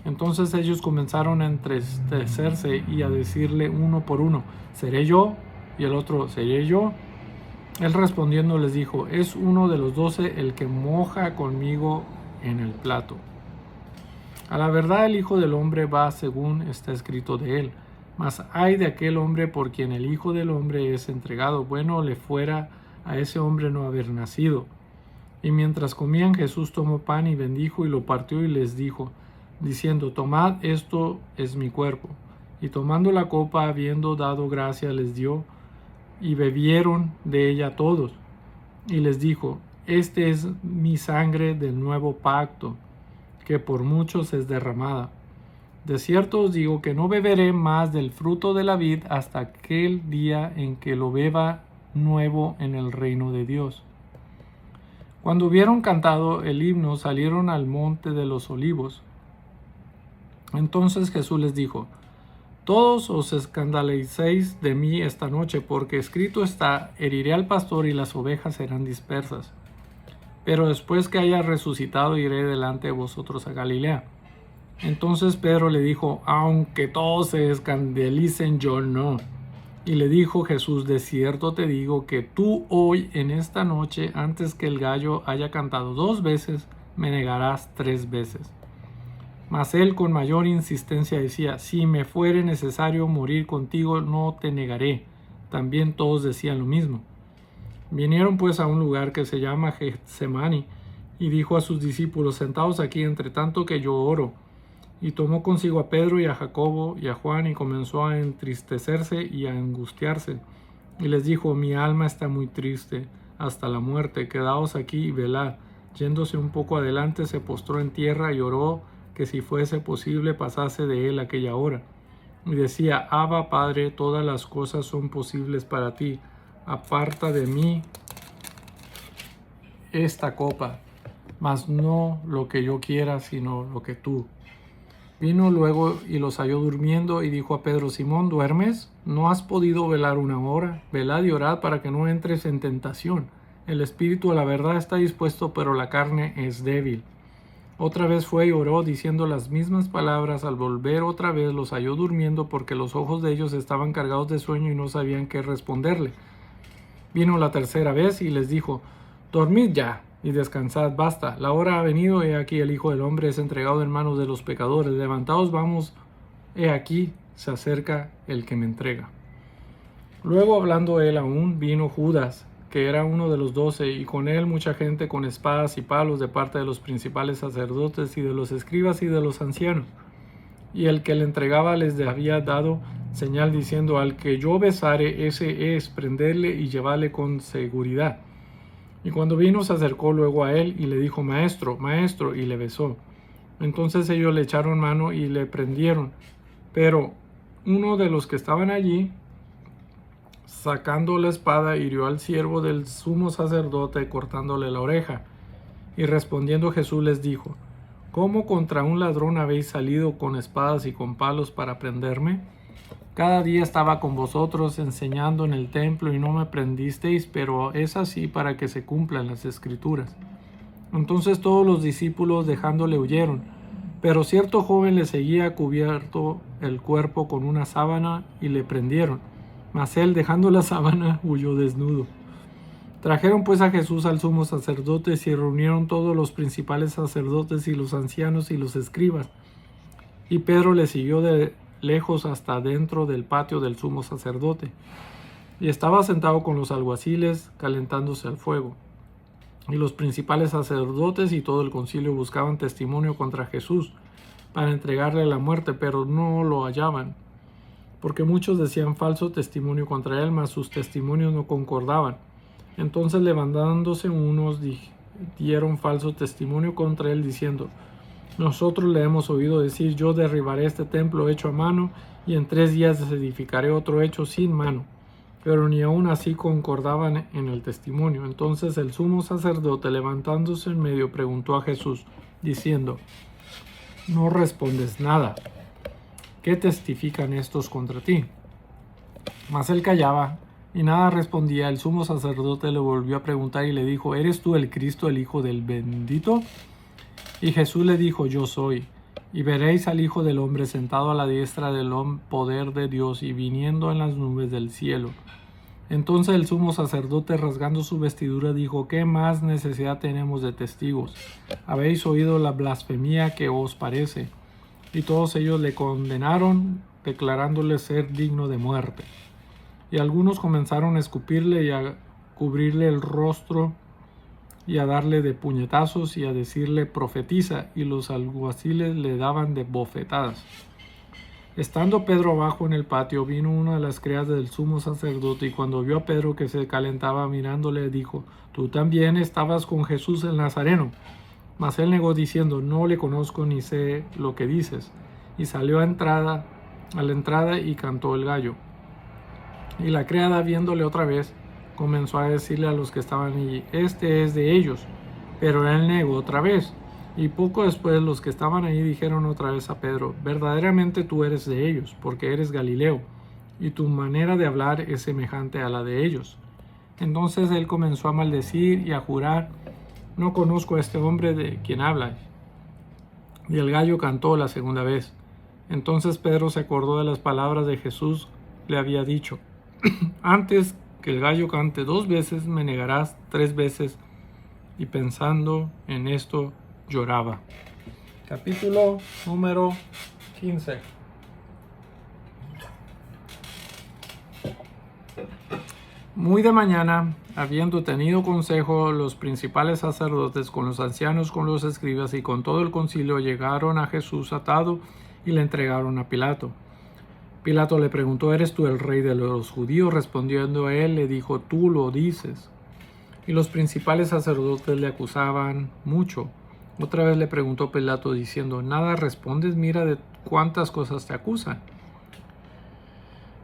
Entonces ellos comenzaron a entristecerse y a decirle uno por uno, ¿seré yo? Y el otro, ¿seré yo? Él respondiendo les dijo: es uno de los 12 el que moja conmigo en el plato. A la verdad el Hijo del Hombre va según está escrito de él. Mas ay de aquel hombre por quien el Hijo del Hombre es entregado. Bueno le fuera a ese hombre no haber nacido. Y mientras comían, Jesús tomó pan y bendijo y lo partió y les dijo, diciendo: tomad, esto es mi cuerpo. Y tomando la copa, habiendo dado gracia, les dio, y bebieron de ella todos. Y les dijo: este es mi sangre del nuevo pacto, que por muchos es derramada. De cierto os digo que no beberé más del fruto de la vid hasta aquel día en que lo beba nuevo en el reino de Dios. Cuando hubieron cantado el himno, salieron al monte de los olivos. Entonces Jesús les dijo: todos os escandalicéis de mí esta noche, porque escrito está: heriré al pastor y las ovejas serán dispersas. Pero después que haya resucitado, iré delante de vosotros a Galilea. Entonces Pedro le dijo: aunque todos se escandalicen, yo no. Y le dijo Jesús: de cierto te digo que tú hoy, en esta noche, antes que el gallo haya cantado 2 veces, me negarás 3 veces. Mas él con mayor insistencia decía: si me fuere necesario morir contigo, no te negaré. También todos decían lo mismo. Vinieron pues a un lugar que se llama Getsemani, y dijo a sus discípulos: sentaos aquí entre tanto que yo oro. Y tomó consigo a Pedro y a Jacobo y a Juan, y comenzó a entristecerse y a angustiarse. Y les dijo: mi alma está muy triste hasta la muerte, quedaos aquí y velad. Yéndose un poco adelante, se postró en tierra y oró que si fuese posible pasase de él aquella hora. Y decía: Abba, Padre, todas las cosas son posibles para ti. Aparta de mí esta copa, mas no lo que yo quiera, sino lo que tú. Vino luego y los halló durmiendo, y dijo a Pedro: Simón, ¿duermes? ¿No has podido velar 1 hora? Velad y orad para que no entres en tentación. El espíritu a la verdad está dispuesto, pero la carne es débil. Otra vez fue y oró, diciendo las mismas palabras. Al volver otra vez los halló durmiendo, porque los ojos de ellos estaban cargados de sueño y no sabían qué responderle. Vino la tercera vez y les dijo: dormid ya y descansad, basta, la hora ha venido, he aquí el Hijo del Hombre es entregado en manos de los pecadores, levantaos, vamos, he aquí se acerca el que me entrega. Luego, hablando él aún, vino Judas, que era uno de los 12, y con él mucha gente con espadas y palos de parte de los principales sacerdotes y de los escribas y de los ancianos. Y el que le entregaba les había dado señal diciendo: al que yo besare, ese es, prenderle y llevarle con seguridad. Y cuando vino, se acercó luego a él y le dijo: maestro, maestro, y le besó. Entonces ellos le echaron mano y le prendieron. Pero uno de los que estaban allí, sacando la espada, hirió al siervo del sumo sacerdote, cortándole la oreja. Y respondiendo Jesús les dijo: ¿cómo contra un ladrón habéis salido con espadas y con palos para prenderme? Cada día estaba con vosotros enseñando en el templo y no me prendisteis, pero es así para que se cumplan las escrituras. Entonces todos los discípulos, dejándole, huyeron. Pero cierto joven le seguía cubierto el cuerpo con una sábana y le prendieron. Mas él, dejando la sábana, huyó desnudo. Trajeron pues a Jesús al sumo sacerdote, y se reunieron todos los principales sacerdotes y los ancianos y los escribas. Y Pedro le siguió de lejos hasta dentro del patio del sumo sacerdote. Y estaba sentado con los alguaciles, calentándose al fuego. Y los principales sacerdotes y todo el concilio buscaban testimonio contra Jesús, para entregarle la muerte, pero no lo hallaban. Porque muchos decían falso testimonio contra él, mas sus testimonios no concordaban. Entonces, levantándose unos, dieron falso testimonio contra él, diciendo: nosotros le hemos oído decir: yo derribaré este templo hecho a mano, y en 3 días edificaré otro hecho sin mano. Pero ni aun así concordaban en el testimonio. Entonces el sumo sacerdote, levantándose en medio, preguntó a Jesús, diciendo: ¿no respondes nada? ¿Qué testifican estos contra ti? Mas él callaba y nada respondía. El sumo sacerdote le volvió a preguntar y le dijo: ¿eres tú el Cristo, el Hijo del Bendito? Y Jesús le dijo: yo soy. Y veréis al Hijo del Hombre sentado a la diestra del poder de Dios y viniendo en las nubes del cielo. Entonces el sumo sacerdote, rasgando su vestidura, dijo: ¿Qué más necesidad tenemos de testigos? Habéis oído la blasfemia que os parece. Y todos ellos le condenaron, declarándole ser digno de muerte. Y algunos comenzaron a escupirle y a cubrirle el rostro y a darle de puñetazos y a decirle: profetiza, y los alguaciles le daban de bofetadas. Estando Pedro abajo en el patio, vino una de las criadas del sumo sacerdote, y cuando vio a Pedro que se calentaba mirándole, dijo: tú también estabas con Jesús el Nazareno. Mas él negó diciendo: no le conozco ni sé lo que dices. Y salió a la entrada y cantó el gallo. Y la criada, viéndole otra vez, comenzó a decirle a los que estaban allí: este es de ellos. Pero él negó otra vez. Y poco después los que estaban ahí dijeron otra vez a Pedro: verdaderamente tú eres de ellos, porque eres Galileo, y tu manera de hablar es semejante a la de ellos. Entonces él comenzó a maldecir y a jurar: no conozco a este hombre de quien habla. Y el gallo cantó la segunda vez. Entonces Pedro se acordó de las palabras de Jesús, le había dicho: antes que el gallo cante 2 veces, me negarás 3 veces. Y pensando en esto, lloraba. Capítulo número 15. Muy de mañana, habiendo tenido consejo, los principales sacerdotes con los ancianos, con los escribas y con todo el concilio, llegaron a Jesús atado y le entregaron a Pilato. Pilato le preguntó: ¿eres tú el rey de los judíos? Respondiendo a él, le dijo: tú lo dices. Y los principales sacerdotes le acusaban mucho. Otra vez le preguntó Pilato diciendo: ¿nada respondes? Mira de cuántas cosas te acusan.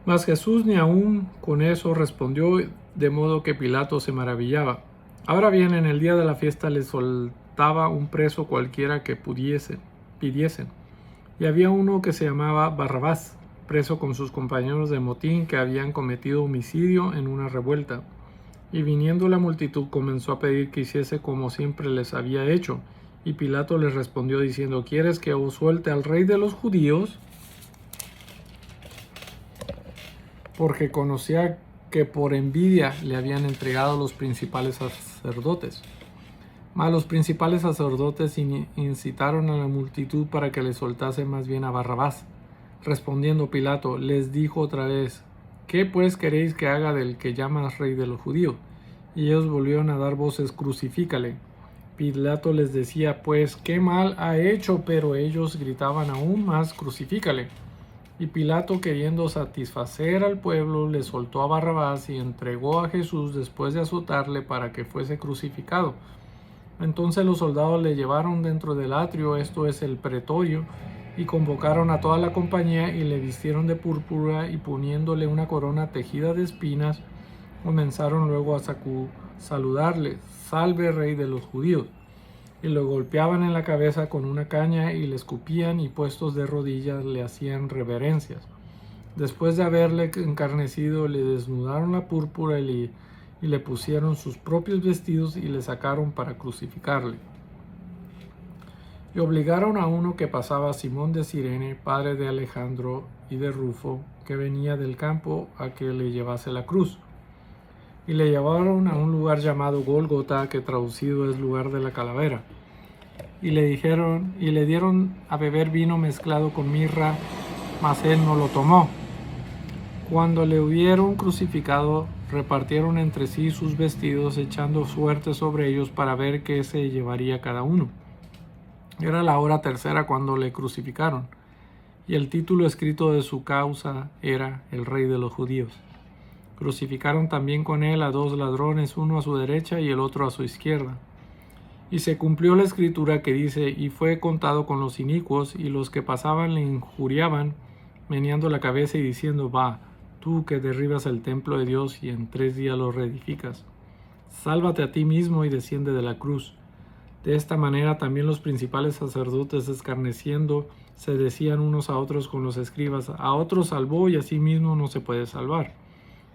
Mas Jesús ni aun con eso respondió, de modo que Pilato se maravillaba. Ahora bien, en el día de la fiesta les soltaba un preso cualquiera que pidiesen. Y había uno que se llamaba Barrabás, preso con sus compañeros de motín, que habían cometido homicidio en una revuelta. Y viniendo la multitud comenzó a pedir que hiciese como siempre les había hecho. Y Pilato les respondió diciendo: ¿quieres que os suelte al rey de los judíos? Porque conocía que por envidia le habían entregado los principales sacerdotes. Mas los principales sacerdotes incitaron a la multitud para que le soltase más bien a Barrabás. Respondiendo Pilato, les dijo otra vez: ¿qué pues queréis que haga del que llamas rey de los judíos? Y ellos volvieron a dar voces: crucifícale. Pilato les decía: pues qué mal ha hecho, pero ellos gritaban aún más: crucifícale. Y Pilato, queriendo satisfacer al pueblo, le soltó a Barrabás y entregó a Jesús después de azotarle para que fuese crucificado. Entonces los soldados le llevaron dentro del atrio, esto es el pretorio, y convocaron a toda la compañía y le vistieron de púrpura, y poniéndole una corona tejida de espinas, comenzaron luego a saludarle: salve, rey de los judíos. Y lo golpeaban en la cabeza con una caña y le escupían, y puestos de rodillas le hacían reverencias. Después de haberle encarnecido, le desnudaron la púrpura y le pusieron sus propios vestidos y le sacaron para crucificarle. Y obligaron a uno que pasaba, Simón de Cirene, padre de Alejandro y de Rufo, que venía del campo, a que le llevase la cruz. Y le llevaron a un lugar llamado Gólgota, que traducido es lugar de la calavera. Y le dieron a beber vino mezclado con mirra, mas él no lo tomó. Cuando le hubieron crucificado, repartieron entre sí sus vestidos, echando suerte sobre ellos para ver qué se llevaría cada uno. Era la hora tercera cuando le crucificaron, y el título escrito de su causa era: el Rey de los Judíos. Crucificaron también con él a 2 ladrones, uno a su derecha y el otro a su izquierda. Y se cumplió la escritura que dice: y fue contado con los inicuos, y los que pasaban le injuriaban, meneando la cabeza y diciendo: va, tú que derribas el templo de Dios y en 3 días lo reedificas, sálvate a ti mismo y desciende de la cruz. De esta manera también los principales sacerdotes, escarneciendo, se decían unos a otros con los escribas: a otros salvó y a sí mismo no se puede salvar.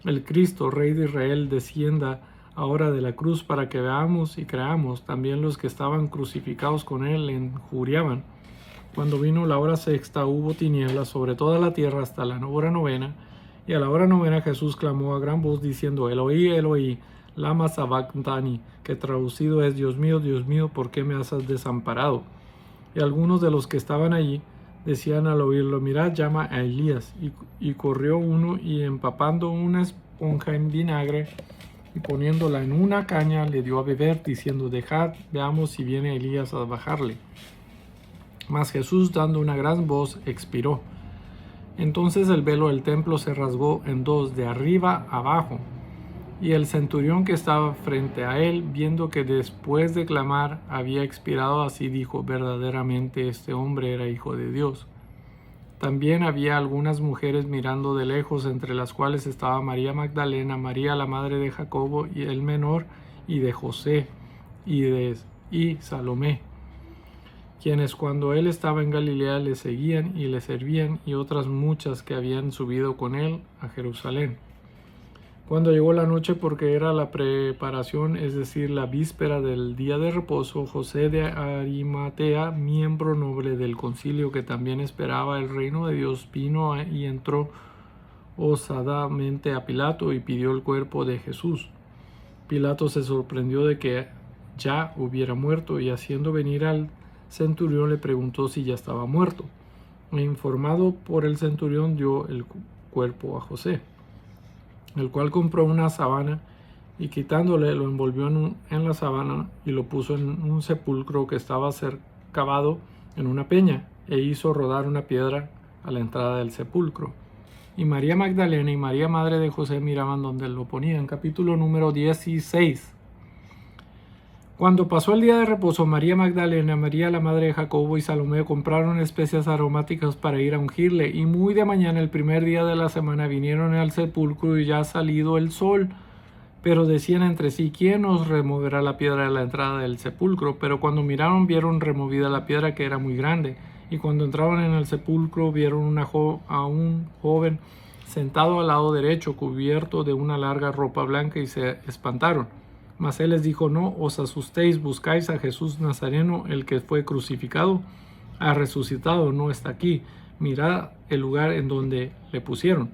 El Cristo, Rey de Israel, descienda ahora de la cruz para que veamos y creamos. También los que estaban crucificados con él le injuriaban. Cuando vino la hora sexta, hubo tinieblas sobre toda la tierra hasta la hora novena, Y a la hora novena Jesús clamó a gran voz diciendo: Eloí, Eloí, lama sabactani, que traducido es: Dios mío, ¿por qué me has desamparado? Y algunos de los que estaban allí decían al oírlo: mirad, llama a Elías. Y corrió uno, y empapando una esponja en vinagre y poniéndola en una caña, le dio a beber, diciendo: dejad, veamos si viene Elías a bajarle. Mas Jesús, dando una gran voz, expiró. Entonces el velo del templo se rasgó en dos, de arriba abajo. Y el centurión que estaba frente a él, viendo que después de clamar había expirado así, dijo: verdaderamente este hombre era hijo de Dios. También había algunas mujeres mirando de lejos, entre las cuales estaba María Magdalena, María la madre de Jacobo y el menor, y de José, y Salomé, quienes cuando él estaba en Galilea le seguían y le servían, y otras muchas que habían subido con él a Jerusalén. Cuando llegó la noche, porque era la preparación, es decir, la víspera del día de reposo, José de Arimatea, miembro noble del concilio que también esperaba el reino de Dios, vino y entró osadamente a Pilato y pidió el cuerpo de Jesús. Pilato se sorprendió de que ya hubiera muerto, y haciendo venir al centurión le preguntó si ya estaba muerto. E informado por el centurión, dio el cuerpo a José, el cual compró una sábana y quitándole lo envolvió en la sábana y lo puso en un sepulcro que estaba cavado en una peña, e hizo rodar una piedra a la entrada del sepulcro. Y María Magdalena y María madre de José miraban donde lo ponían. Capítulo número 16. Cuando pasó el día de reposo, María Magdalena, María la madre de Jacobo y Salomé compraron especias aromáticas para ir a ungirle, y muy de mañana, el primer día de la semana, vinieron al sepulcro y ya ha salido el sol. Pero decían entre sí: ¿quién nos removerá la piedra de la entrada del sepulcro? Pero cuando miraron, vieron removida la piedra, que era muy grande. Y cuando entraban en el sepulcro, vieron a un joven sentado al lado derecho, cubierto de una larga ropa blanca, y se espantaron. Mas él les dijo: no os asustéis, buscáis a Jesús Nazareno, el que fue crucificado. Ha resucitado, no está aquí. Mirad el lugar en donde le pusieron.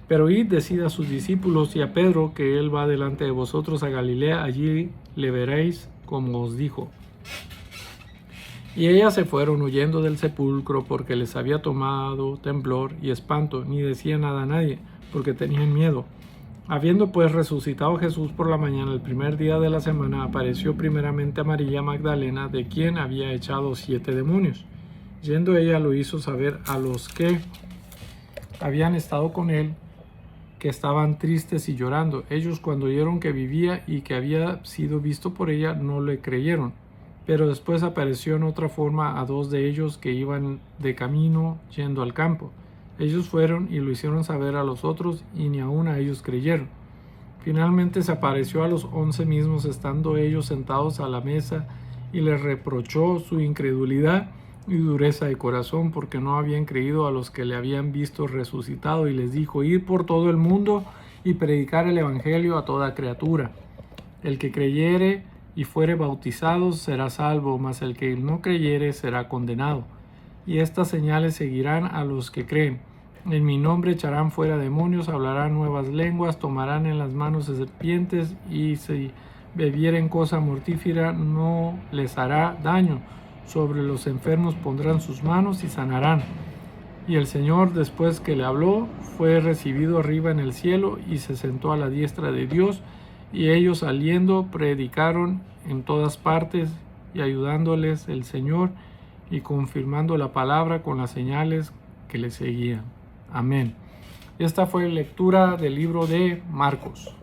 Pero id, decid a sus discípulos y a Pedro que él va delante de vosotros a Galilea, allí le veréis como os dijo. Y ellas se fueron huyendo del sepulcro, porque les había tomado temblor y espanto, ni decían nada a nadie, porque tenían miedo. Habiendo pues resucitado Jesús por la mañana, el primer día de la semana, apareció primeramente a María Magdalena, de quien había echado 7 demonios. Yendo ella, lo hizo saber a los que habían estado con él, que estaban tristes y llorando. Ellos, cuando oyeron que vivía y que había sido visto por ella, no le creyeron. Pero después apareció en otra forma a 2 de ellos que iban de camino yendo al campo. Ellos fueron y lo hicieron saber a los otros, y ni aun a ellos creyeron. Finalmente se apareció a los 11 mismos, estando ellos sentados a la mesa, y les reprochó su incredulidad y dureza de corazón, porque no habían creído a los que le habían visto resucitado, y les dijo: id por todo el mundo y predicar el evangelio a toda criatura. El que creyere y fuere bautizado será salvo, mas el que no creyere será condenado. Y estas señales seguirán a los que creen: en mi nombre echarán fuera demonios, hablarán nuevas lenguas, tomarán en las manos serpientes, y si bebieren cosa mortífera no les hará daño. Sobre los enfermos pondrán sus manos y sanarán. Y el Señor, después que le habló, fue recibido arriba en el cielo y se sentó a la diestra de Dios. Y ellos, saliendo, predicaron en todas partes, y ayudándoles el Señor y confirmando la palabra con las señales que le seguían. Amén. Esta fue lectura del libro de Marcos.